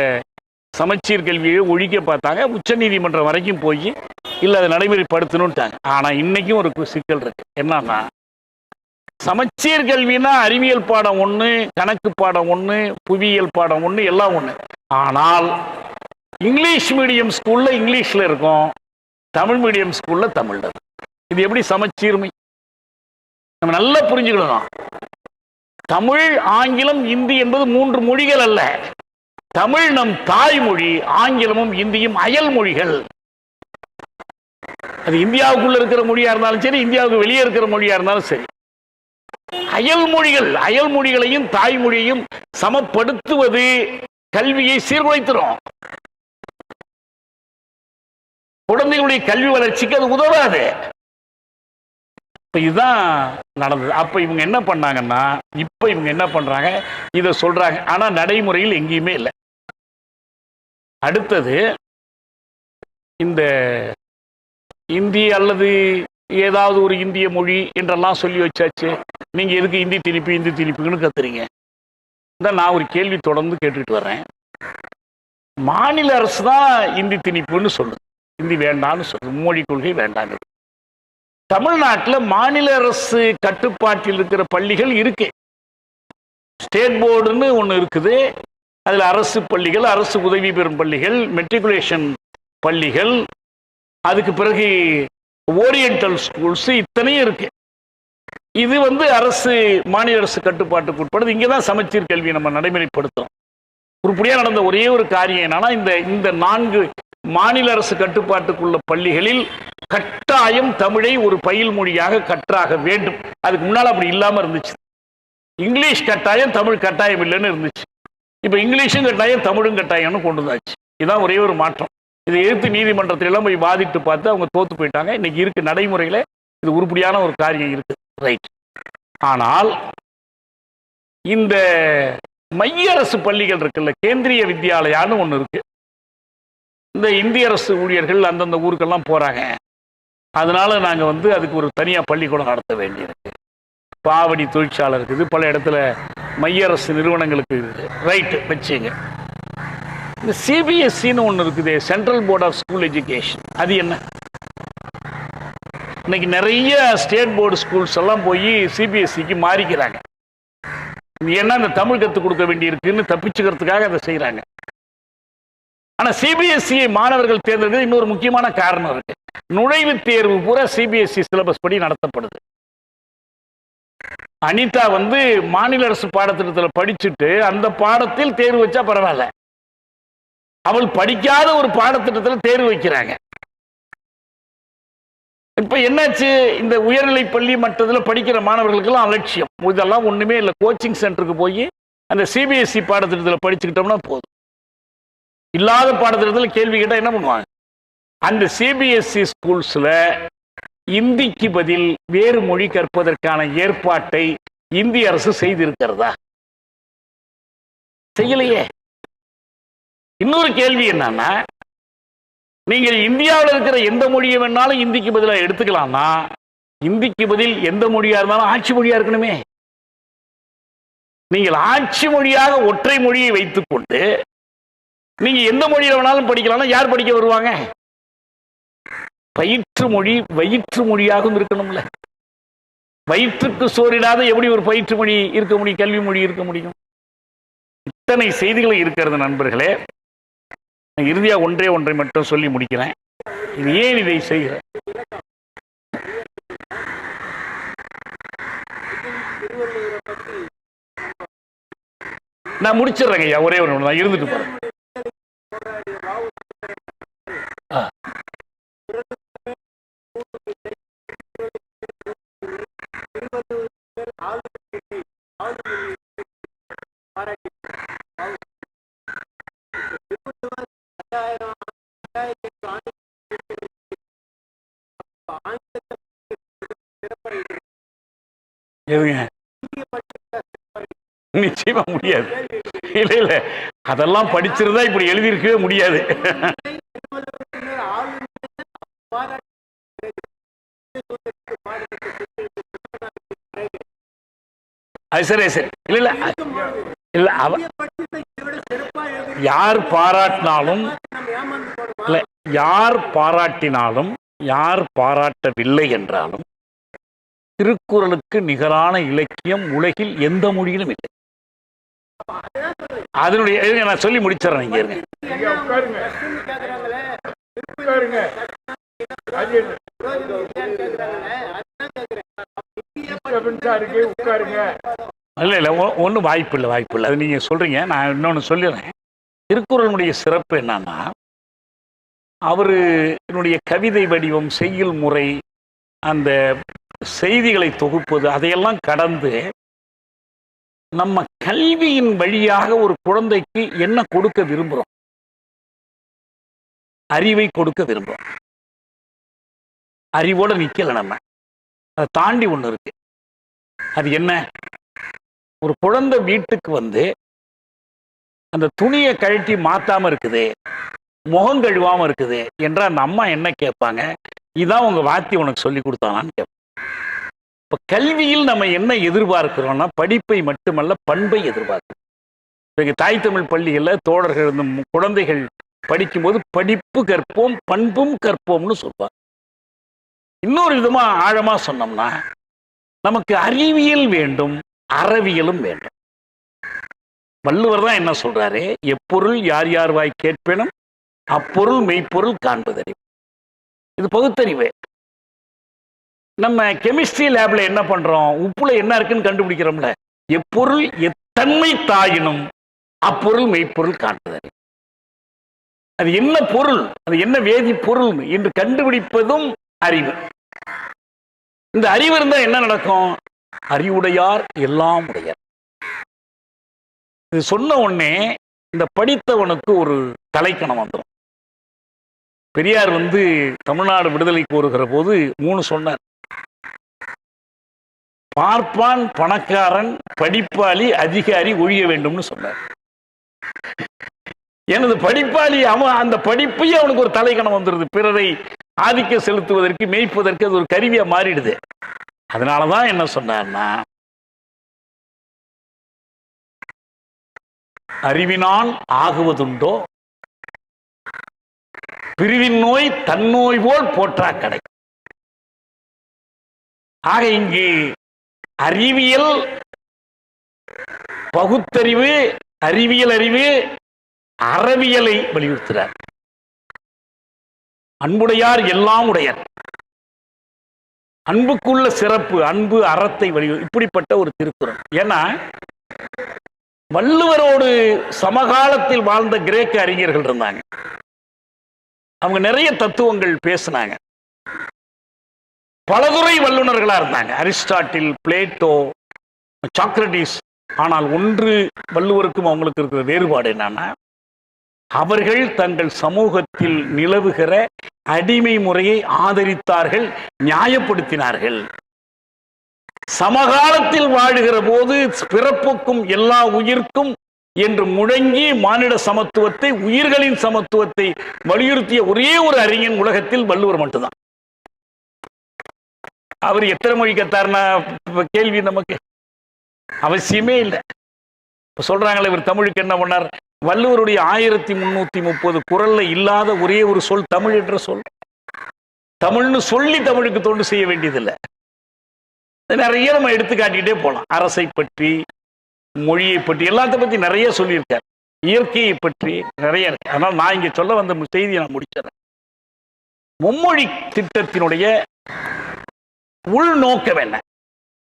சமச்சீர் கல்வியை ஒழிக்க பார்த்தாங்க. உச்ச நீதிமன்றம் வரைக்கும் போய் இல்லை, அதை நடைமுறைப்படுத்தணும்ட்டாங்க. ஆனா இன்னைக்கும் ஒரு சிக்கல் இருக்கு. என்னன்னா, சமச்சீர் கல்வினா அறிவியல் பாடம் ஒண்ணு, கணக்கு பாடம் ஒண்ணு, புவியியல் பாடம் ஒண்ணு, எல்லாம் ஒண்ணு. ஆனால் இங்கிலீஷ் மீடியம் ஸ்கூல்ல இங்கிலீஷ்ல இருக்கும், தமிழ் மீடியம் ஸ்கூல்ல தமிழ்ல இருக்கும். இது எப்படி சமச்சீர்மை? நம்ம நல்லா புரிஞ்சுக்கணும். தமிழ், ஆங்கிலம், இந்தி என்பது 3 மொழிகள் அல்ல. தமிழ் நம் தாய்மொழி, ஆங்கிலமும் இந்தியும் அயல் மொழிகள். அது இந்தியாவுக்குள்ள இருக்கிற மொழியா இருந்தாலும் சரி, இந்தியாவுக்கு வெளியே இருக்கிற மொழியா இருந்தாலும் சரி, அயல் மொழிகள். அயல் மொழிகளையும் தாய்மொழியையும் சமப்படுத்துவது கல்வியை சீர்குலைத்துரும். குழந்தைகளுடைய கல்வி வளர்ச்சிக்கு அது உதவாது. இதுதான் நடந்தது. அப்ப இவங்க என்ன பண்ணாங்கன்னா, இப்ப இவங்க என்ன பண்றாங்க, இதை சொல்றாங்க. ஆனா நடைமுறையில் எங்கேயுமே இல்லை. அடுத்தது, இந்த இந்தி அல்லது ஏதாவது ஒரு இந்திய மொழி என்றெல்லாம் சொல்லி வச்சாச்சு. நீங்க எதுக்கு இந்தி திணிப்புன்னு கத்துறீங்க? நான் ஒரு கேள்வி தொடர்ந்து கேட்டுட்டு வர்றேன். மாநில அரசு தான் இந்தி திணிப்புன்னு சொல்லுது, இந்தி வேண்டான்னு சொல்லுது, மொழி கொள்கை வேண்டாங்க. தமிழ்நாட்டில் மாநில அரசு கட்டுப்பாட்டில் இருக்கிற பள்ளிகள் இருக்கு. ஸ்டேட் போர்டுன்னு ஒன்று இருக்குது. அதில் அரசு பள்ளிகள், அரசு உதவி பெறும் பள்ளிகள், மெட்ரிகுலேஷன் பள்ளிகள், அதுக்கு பிறகு ஓரியண்டல் ஸ்கூல்ஸ், இத்தனையும் இருக்கு. இது அரசு மாநில அரசு கட்டுப்பாட்டுக்கு உட்படுது. இங்கே தான் சமச்சீர் கல்வியை நம்ம நடைமுறைப்படுத்துறோம். உருப்படியாக நடந்த ஒரே ஒரு காரியம் என்னன்னா, இந்த 4 மாநில அரசு கட்டுப்பாட்டுக்குள்ள பள்ளிகளில் கட்டாயம் தமிழை ஒரு பயில் மொழியாக கற்றாக வேண்டும். அதுக்கு முன்னால் அப்படி இல்லாமல் இருந்துச்சு. இங்கிலீஷ் கட்டாயம், தமிழ் கட்டாயம் இல்லைன்னு இருந்துச்சு. இப்போ இங்கிலீஷும் கட்டாயம், தமிழும் கட்டாயம்னு கொண்டு வந்தாச்சு. இதுதான் ஒரே ஒரு மாற்றம். இதை எதிர்த்து நீதிமன்றத்திலாம் போய் வாதிட்டு பார்த்து அவங்க தோத்து போயிட்டாங்க. இன்னைக்கு இருக்கு நடைமுறையில் இது உருப்படியான ஒரு காரியம் இருக்கு, ரைட். ஆனால் இந்த மைய அரசு பள்ளிகள் இருக்குல்ல, கேந்திரிய வித்யாலயான்னு ஒன்று இருக்கு. இந்த இந்திய அரசு ஊழியர்கள் அந்தந்த ஊருக்கெல்லாம் போறாங்க. அதனால நாங்கள் அதுக்கு ஒரு தனியாக பள்ளிக்கூடம் நடத்த வேண்டியிருக்கு. பாவடி தொழிற்சாலை இருக்குது, பல இடத்துல மைய அரசு நிறுவனங்களுக்கு இருக்குது, ரைட்டு வச்சுங்க. இந்த சிபிஎஸ்சின்னு ஒன்று இருக்குது, central board of school education. அது என்ன? இன்னைக்கு நிறைய ஸ்டேட் போர்டு ஸ்கூல்ஸ் எல்லாம் போய் சிபிஎஸ்சிக்கு மாறிக்கிறாங்க. ஏன்னா இந்த தமிழ் கற்றுக் கொடுக்க வேண்டி இருக்குன்னு தப்பிச்சுக்கிறதுக்காக அதை செய்யறாங்க. ஆனா சிபிஎஸ்சி மாணவர்கள் தேர்ந்தெடுக்க இன்னொரு முக்கியமான காரணம் இருக்கு. நுழைவுத் தேர்வு பூரா சிபிஎஸ்சி சிலபஸ் படி நடத்தப்படுது. அனிதா மாநில அரசு பாடத்திட்டத்தில் படிச்சுட்டு அந்த பாடத்தில் தேர்வு வச்சா பரவாயில்ல, அவள் படிக்காத ஒரு பாடத்திட்டத்தில் தேர்வு வைக்கிறாங்க. இப்ப என்னாச்சு, இந்த உயர்நிலை பள்ளி மட்டத்தில் படிக்கிற மாணவர்களுக்கெல்லாம் அலட்சியம். இதெல்லாம் ஒண்ணுமே இல்லை, கோச்சிங் சென்டருக்கு போய் அந்த சிபிஎஸ்சி பாடத்திட்டத்தில் படிச்சுக்கிட்டோம்னா போதும். இல்லாத பாடத்திட்டத்தில் கேள்வி கேட்டால் என்ன பண்ணுவாங்க? அந்த சிபிஎஸ்சி ஸ்கூல்ஸ்ல இந்திக்கு பதில் வேறு மொழி கற்பதற்கான ஏற்பாட்டை இந்திய அரசு செய்திருக்கிறதா? செய்யலையே. இன்னொரு கேள்வி என்னன்னா, நீங்கள் இந்தியாவில் இருக்கிற எந்த மொழியை வேணாலும் இந்திக்கு பதிலாக எடுத்துக்கலாம்னா, இந்திக்கு பதில் எந்த மொழியா இருந்தாலும் ஆட்சி மொழியா இருக்கணுமே. நீங்கள் ஆட்சி மொழியாக ஒற்றை மொழியை வைத்துக் கொண்டு நீங்க எந்த மொழியில வேணாலும் படிக்கலாம்னா யார் படிக்க வருவாங்க? பயிற்று மொழி வயிற்று மொழியாகவும் இருக்கணும்ல. வயிற்றுக்கு சோறிடாத எப்படி ஒரு பயிற்று மொழி இருக்க முடியும், கல்வி மொழி இருக்க முடியும்? இத்தனை செய்திகள் இருக்கிறது நண்பர்களே. இறுதியா ஒன்றை மட்டும் சொல்லி முடிக்கிறேன். இது ஏன் இதை செய்கிற? நான் முடிச்சிடுறேங்க ஐயா, ஒரே ஒன்று நான் இருந்துட்டு போறேன். நிச்சயமா முடியாது. இல்ல இல்ல, அதெல்லாம் படிச்சிருந்தா இப்படி எழுதியிருக்கவே முடியாது. அது சரி சரி. இல்ல இல்ல இல்ல, யார் பாராட்டினாலும் இல்ல, யார் பாராட்டினாலும் யார் பாராட்டவில்லை என்றாலும் திருக்குறளுக்கு நிகரான இலக்கியம் உலகில் எந்த மொழியிலும் இல்லை. அதனுடைய நான் சொல்லி முடிச்சிடறேன். இங்க இருங்க. இல்ல இல்ல, ஒன்றும் வாய்ப்பு இல்லை. அது நீங்க சொல்றீங்க. நான் இன்னொன்னு சொல்லிடுறேன். திருக்குறளுடைய சிறப்பு என்னன்னா, அவருடைய கவிதை வடிவம், செய்யுள் முறை, அந்த செய்திகளை தொகுப்பது, அதையெல்லாம் கடந்து நம்ம கல்வியின் வழியாக ஒரு குழந்தைக்கு என்ன கொடுக்க விரும்புகிறோம்? அறிவை கொடுக்க விரும்புகிறோம். அறிவோட நிக்கல, நம்ம அதை தாண்டி ஒண்ணு இருக்கு. அது என்ன? ஒரு குழந்தை வீட்டுக்கு அந்த துணியை கழட்டி மாத்தாம இருக்குது, முகம் கழுவாம இருக்குது என்றால் அந்த அம்மா என்ன கேட்பாங்க, இதான் உங்க வாத்தி உனக்கு சொல்லி கொடுத்தானான்னு கேட்பாங்க. இப்ப கல்வியில் நம்ம என்ன எதிர்பார்க்கிறோம்னா படிப்பை மட்டுமல்ல பண்பை எதிர்பார்க்கிறோம். எங்க தாய் தமிழ் பள்ளிகளில் தோழர்கள் இந்த குழந்தைகள் படிக்கும்போது படிப்பு கற்போம் பண்பும் கற்போம்னு சொல்வாங்க. இன்னொரு விதமா ஆழமா சொன்னோம்னா நமக்கு அறிவியல் வேண்டும், அறவியலும் வேண்டும். வள்ளுவர் தான் என்ன சொல்றாரு, எப்பொருள் யார் யார் வாய் கேட்பேனும் அப்பொருள் மெய்ப்பொருள் காண்பதறிவு. இது பகுத்தறிவு. நம்ம கெமிஸ்ட்ரி லேப்ல என்ன பண்றோம், உப்புல என்ன இருக்குன்னு கண்டுபிடிக்கிறோம்ல, எப்பொருள் எத்தன்மை தாயினும் அப்பொருள் மெய்ப்பொருள் காண்பதறிவு. அது என்ன பொருள், அது என்ன வேதி பொருள் என்று கண்டுபிடிப்பதும் அறிவு. இந்த அறிவு இருந்தா என்ன நடக்கும், அறிவுடையார் எல்லாம் உடையார். இது சொன்ன உடனே இந்த படித்தவனுக்கு ஒரு தலைக்கணம் வந்துடும். பெரியார் தமிழ்நாடு விடுதலை கோருகிற போது 3 சொன்னார். பார்ப்பான், பணக்காரன், படிப்பாளி, அதிகாரி ஒழிய வேண்டும்னு சொன்னார். எனது படிப்பாளி அவன் அந்த படிப்பையே அவனுக்கு ஒரு தலைக்கணம் வந்துடுது. பிறரை ஆதிக்க செலுத்துவதற்கு மேய்ப்பதற்கு அது ஒரு கருவியா மாறிடுது. அதனாலதான் என்ன சொன்னார்னா, அறிவினான் ஆகுவதுண்டோ பிரிவின் நோய் தன்னோய் போல் போற்றா கடை. ஆக இங்கு அறிவியல், பகுத்தறிவு, அறிவியல் அறிவு, அறவியலை வலியுறுத்துகிறார். அன்புடையார் எல்லாம் உடையார். அன்புக்குள்ள சிறப்பு, அன்பு அறத்தை வலியுறுத்து. இப்படிப்பட்ட ஒரு திருக்குறள். ஏன்னா வள்ளுவரோடு சமகாலத்தில் வாழ்ந்த கிரேக்க அறிஞர்கள் இருந்தாங்க. அவங்க நிறைய தத்துவங்கள் பேசினாங்க. பலதுறை வல்லுநர்களா இருந்தாங்க. Aristotle, Plato, Socrates. ஆனால் ஒன்று வள்ளுவருக்கும் அவங்களுக்கு இருக்கிற வேறுபாடு என்னன்னா, அவர்கள் தங்கள் சமூகத்தில் நிலவுகிற அடிமை முறையை ஆதரித்தார்கள், நியாயப்படுத்தினார்கள். சமகாலத்தில் வாழுகிற போது பிறப்புக்கும் எல்லா உயிர்க்கும் என்று முழங்கி மானிட சமத்துவத்தை, உயிர்களின் சமத்துவத்தை வலியுறுத்திய ஒரே ஒரு அறிஞன் உலகத்தில் வள்ளுவர் மட்டும்தான். அவர் எத்தனை மொழி கத்தார்னா கேள்வி நமக்கு அவசியமே இல்லை. இப்ப சொல்றாங்களே, இவர் தமிழுக்கு என்ன பண்ணார், வள்ளுவருடைய 1330 குறள்ல இல்லாத ஒரே ஒரு சொல் தமிழ் என்ற சொல். தமிழ்னு சொல்லி தமிழுக்கு தொண்டு செய்ய வேண்டியதில்லை. நிறைய நம்ம எடுத்து காட்டிக்கிட்டே போகலாம். அரசை பற்றி, மொழியை பற்றி, எல்லாத்த பற்றி நிறைய சொல்லியிருக்கார். இயற்கையை பற்றி நிறைய இருக்கு. அதனால் நான் இங்க சொல்ல வந்த செய்தியை நான் முடிச்சிடறேன். மும்மொழி திட்டத்தினுடைய உள்நோக்கம் என்ன,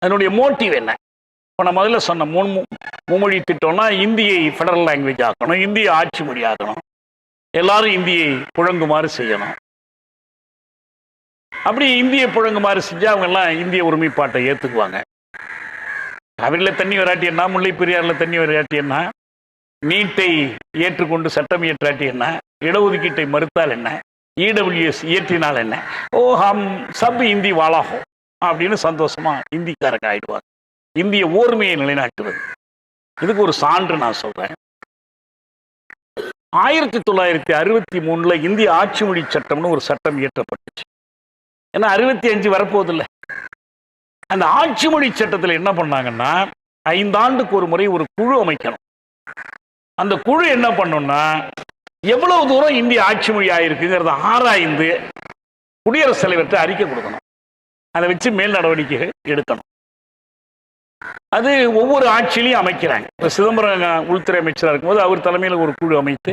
அதனுடைய மோட்டிவ் என்ன? இப்போ நான் முதல்ல சொன்ன மும்மொழி திட்டம்னா இந்தியை ஃபெடரல் லாங்குவேஜ் ஆக்கணும், இந்தியை ஆட்சி மொழி ஆக்கணும், எல்லாரும் இந்தியை புழங்குமாறு செய்யணும். அப்படி இந்தியை புழங்குமாறு செஞ்சா அவங்க எல்லாம் இந்திய ஒருமைப்பாட்டை ஏற்றுக்குவாங்க. காவிரியில் தண்ணி வராட்டி என்ன, முல்லை பெரியாரில் தண்ணி வராட்டி என்ன, நீட்டை ஏற்றுக்கொண்டு சட்டம் இயற்றாட்டி என்ன, இடஒதுக்கீட்டை மறுத்தால் என்ன, இடபிள்யூஎஸ் இயற்றினால் என்ன, ஓ ஹம் சப் இந்தி வாழாகும் அப்படின்னு சந்தோஷமா இந்திக்காரங்க ஆயிடுவாங்க. இந்திய ஓர்மையை நிலைநாட்டுவது. இதுக்கு ஒரு சான்று நான் சொல்றேன். 1963 இந்திய ஆட்சி மொழி சட்டம்னு ஒரு சட்டம் இயற்றப்பட்டுச்சு. ஏன்னா 65 வரப்போதில்லை. அந்த ஆட்சி மொழி சட்டத்தில் என்ன பண்ணாங்கன்னா, 5 ஆண்டுக்கு ஒரு முறை ஒரு குழு அமைக்கணும். அந்த குழு என்ன பண்ணும்னா, எவ்வளவு தூரம் இந்திய ஆட்சி மொழி ஆயிருக்குங்கிறத ஆராய்ந்து குடியரசுத் தலைவர்கிட்ட அறிக்கை கொடுக்கணும். அதை வச்சு மேல் நடவடிக்கைகள் எடுக்கணும். அது ஒவ்வொரு ஆட்சியிலையும் அமைக்கிறாங்க. இப்போ சிதம்பரம் உள்துறை அமைச்சராக இருக்கும்போது அவர் தலைமையில் ஒரு குழு அமைத்து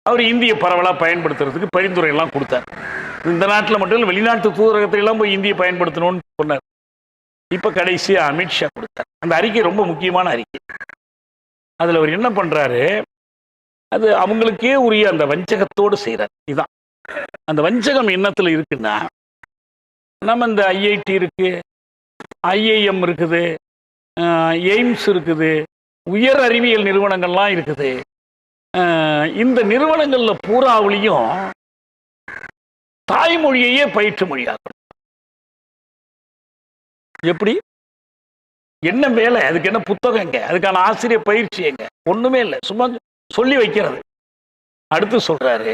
அவர் இந்திய பரவலாக பயன்படுத்துறதுக்கு பரிந்துரை எல்லாம் கொடுத்தார். இந்த நாட்டில் மட்டும் இல்லை, வெளிநாட்டு தூதரகத்திலாம் போய் இந்தியை பயன்படுத்தணும்னு சொன்னார். இப்போ கடைசியாக அமித்ஷா கொடுத்தார். அந்த அறிக்கை ரொம்ப முக்கியமான அறிக்கை. அதில் அவர் என்ன பண்ணுறாரு, அது அவங்களுக்கே உரிய அந்த வஞ்சகத்தோடு செய்கிறார். இதுதான் அந்த வஞ்சகம் எண்ணத்தில் இருக்குன்னா, நம்ம இந்த ஐஐடி இருக்கு, ஐஐஎம் இருக்குது, எய்ம்ஸ் இருக்குது, உயர் அறிவியல் நிறுவனங்கள்லாம் இருக்குது. இந்த நிறுவனங்கள்ல பூராவிலையும் தாய்மொழியையே பயிற்று மொழியாக்கணும். எப்படி, என்ன வேலை, அதுக்கு என்ன புத்தகம் எங்க, அதுக்கான ஆசிரியர் பயிற்சி எங்க, ஒண்ணுமே இல்லை, சும்மா சொல்லி வைக்கிறது. அடுத்து சொல்றாரு,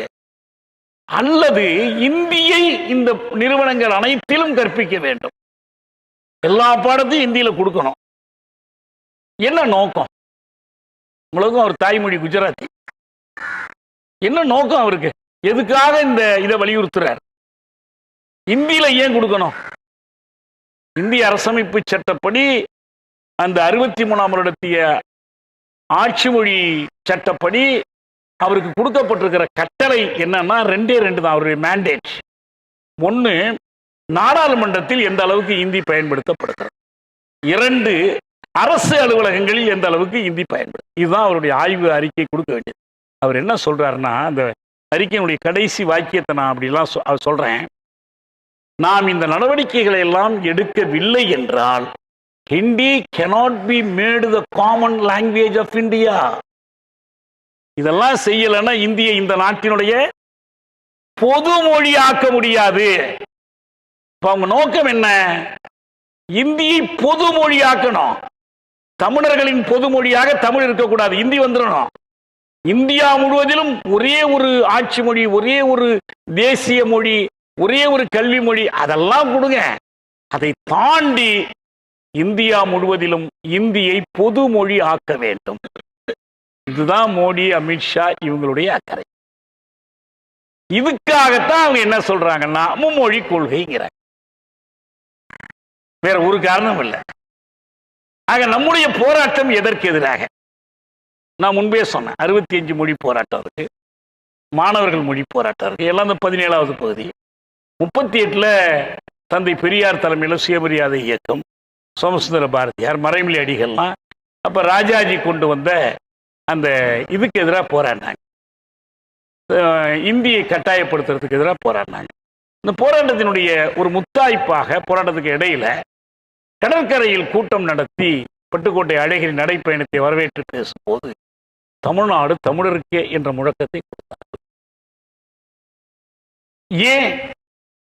அல்லது இந்தியை இந்த நிறுவனங்கள் அனைத்திலும் கற்பிக்க வேண்டும். எல்லா பாடத்தையும் இந்தியில கொடுக்கணும். என்ன நோக்கம்? உங்களுக்கும் அவர் தாய்மொழி குஜராத்தி. என்ன நோக்கம் அவருக்கு? எதுக்காக இதை வலியுறுத்துறார்? இந்தியில ஏன் கொடுக்கணும்? இந்திய அரசமைப்பு சட்டப்படி அந்த 63ஆம் வருடத்திய ஆட்சி மொழி சட்டப்படி அவருக்கு கொடுக்கப்பட்டிருக்கிற கட்டளை என்னன்னா 2 தான் அவருடைய மேண்டேட். ஒன்று, நாடாளுமன்றத்தில் எந்த அளவுக்கு இந்தி பயன்படுத்தப்படுகிறது. 2, அரசு அலுவலகங்களில் எந்த அளவுக்கு இந்தி பயன்படுது. இதுதான் அவருடைய ஆய்வு அறிக்கை கொடுக்க வேண்டியது. அவர் என்ன சொல்றாருன்னா, அந்த அறிக்கையினுடைய கடைசி வாக்கியத்தை நான் அப்படிலாம் சொல்றேன். நாம் இந்த நடவடிக்கைகளை எல்லாம் எடுக்கவில்லை என்றால் Hindi cannot be made the common language of India. இதெல்லாம் செய்யலைன்னா இந்தியை இந்த நாட்டினுடைய பொது மொழியாக்க முடியாது. அவங்க நோக்கம் என்ன? இந்தியை பொது மொழியாக்கணும். தமிழர்களின் பொது மொழியாக தமிழ் இருக்கக்கூடாது, இந்தி வந்துடணும். இந்தியா முழுவதிலும் ஒரே ஒரு ஆட்சி மொழி, ஒரே ஒரு தேசிய மொழி, ஒரே ஒரு கல்வி மொழி, அதெல்லாம் கொடுங்க. அதை தாண்டி இந்தியா முழுவதிலும் இந்தியை பொது மொழி ஆக்க வேண்டும். இதுதான் மோடி, அமித்ஷா இவங்களுடைய அக்கறை. இதுக்காகத்தான் அவங்க என்ன சொல்றாங்கன்னா மும்மொழி கொள்கைங்கிறாங்க. வேற ஒரு காரணம் இல்லை. ஆக நம்முடைய போராட்டம் எதற்கு எதிராக? நான் முன்பே சொன்னேன், 65 மொழி போராட்டம் இருக்கு, மாணவர்கள் மொழி போராட்டம் இருக்கு, எல்லாம் இந்த 17வது பகுதி. 38ல் தந்தை பெரியார் தலைமையில் சுயமரியாதை இயக்கம், சோமசுந்தர பாரதியார், மறைமொழி அடிகள்லாம், அப்ப ராஜாஜி கொண்டு வந்த அந்த இதுக்கு எதிராக போராடினாங்க. இந்தியை கட்டாயப்படுத்துறதுக்கு எதிராக போராடினாங்க. இந்த போராட்டத்தினுடைய ஒரு முத்தாய்ப்பாக போராட்டத்துக்கு இடையில கடற்கரையில் கூட்டம் நடத்தி பட்டுக்கோட்டை அழகிரி நடைப்பயணத்தை வரவேற்று பேசும்போது தமிழ்நாடு தமிழருக்கே என்ற முழக்கத்தை கொடுத்தார். ஏன்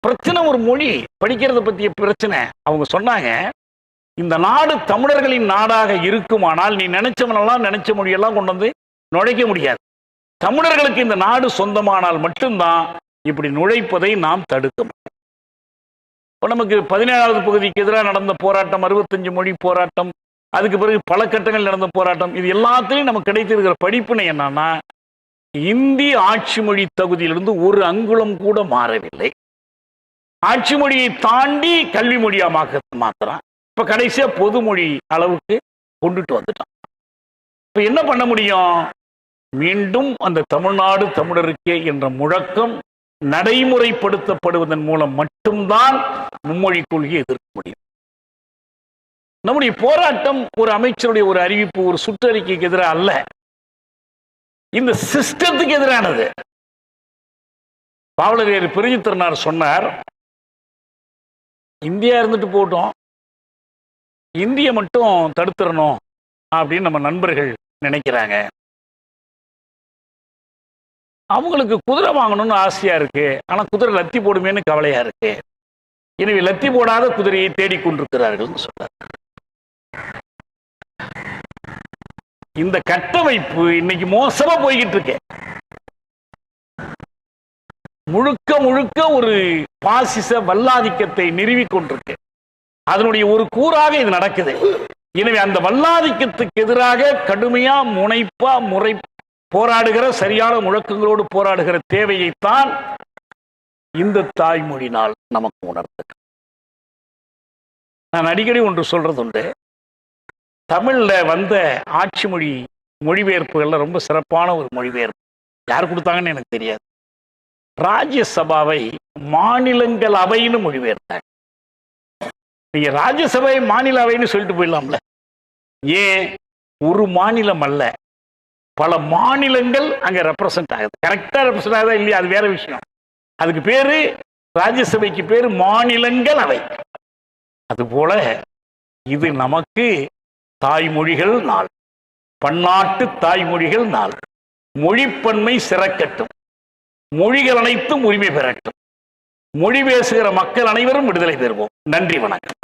பிரச்சனை? ஒரு மொழி படிக்கிறத பற்றிய பிரச்சனை. அவங்க சொன்னாங்க, இந்த நாடு தமிழர்களின் நாடாக இருக்குமானால் நீ நினைச்சவனெல்லாம் நினைச்ச மொழியெல்லாம் கொண்டு வந்து நுழைக்க முடியாது. தமிழர்களுக்கு இந்த நாடு சொந்தமானால் மட்டும்தான் இப்படி நுழைப்பதை நாம் தடுக்க முடியும். இப்போ நமக்கு 17வது பகுதிக்கு எதிராக நடந்த போராட்டம், 65 மொழி போராட்டம், அதுக்கு பிறகு பல கட்டங்கள் நடந்த போராட்டம், இது எல்லாத்திலையும் நமக்கு கிடைத்திருக்கிற படிப்பினை என்னன்னா, இந்தி ஆட்சி மொழி தகுதியிலிருந்து ஒரு அங்குலம் கூட மாறவில்லை. ஆட்சி மொழியை தாண்டி கல்வி மொழியா மாத்துறான். இப்ப கடைசியா பொதுமொழி அளவுக்கு கொண்டுட்டு வந்துட்டான். இப்ப என்ன பண்ண முடியும்? மீண்டும் அந்த தமிழ்நாடு தமிழருக்கே என்ற முழக்கம் நடைமுறைப்படுத்தப்படுவதன் மூலம் மட்டும்தான் மும்மொழி கொள்கையை எதிர்க்க முடியும். நம்முடைய போராட்டம் ஒரு அமைச்சருடைய ஒரு அறிவிப்பு, ஒரு சுற்றறிக்கைக்கு எதிராக அல்ல, இந்த சிஸ்டத்துக்கு எதிரானது. பாவலரேறு பெருஞ்சித்திரனார் சொன்னார், இந்தியா இருந்துட்டு போட்டோம், இந்திய மட்டும் தடுத்துடணும் அப்படின்னு நம்ம நண்பர்கள் நினைக்கிறாங்க. அவங்களுக்கு குதிரை வாங்கணும்னு ஆசையா இருக்கு, ஆனா குதிரை லத்தி போடுமேன்னு கவலையா இருக்கு. எனவே லத்தி போடாத குதிரையை தேடிக்கொண்டிருக்கிறார்கள் சொல்றார். இந்த கட்டமைப்பு இன்னைக்கு மோசமா போய்கிட்டு இருக்கு. முழுக்க முழுக்க ஒரு பாசிச வல்லாதிக்கத்தை நிறுவிக் கொண்டிருக்கு. அதனுடைய ஒரு கூறாக இது நடக்குது. எனவே அந்த வல்லாதிக்கத்துக்கு எதிராக கடுமையா முனைப்பா போராடுகிற, சரியான முழக்கங்களோடு போராடுகிற தேவையைத்தான் இந்த தாய்மொழி நாள் நமக்கு உணர்த்துது. நான் அடிக்கடி ஒன்று சொல்றது உண்டு, தமிழ்ல வந்த ஆட்சி மொழி மொழிபெயர்ப்புகள்ல ரொம்ப சிறப்பான ஒரு மொழிபெயர்ப்பு யார் கொடுத்தாங்கன்னு எனக்கு தெரியாது. ராஜ்யசபாவை மாநிலங்களவைன்னு மொழிபெயர்த்தாங்க. நீங்க ராஜ்யசபை மாநில அவைன்னு சொல்லிட்டு போயிடலாம்ல. ஏன்? ஒரு மாநிலம் அல்ல, பல மாநிலங்கள் அங்க ரெப்ரசன்ட் ஆகுது. கரெக்டா ரெப்ரசன்ட் ஆகுதா இல்லையா அது வேற விஷயம். அதுக்கு பேரு, ராஜ்யசபைக்கு பேரு மாநிலங்களவை. அதுபோல இது நமக்கு தாய்மொழிகள் நாள், பன்னாட்டு தாய்மொழிகள் நாள். மொழிப்பன்மை சிறக்கட்டும், மொழிகள் அனைத்தும் உரிமை பெறட்டும், மொழி பேசுகிற மக்கள் அனைவரும் விடுதலை பெறுவோம். நன்றி, வணக்கம்.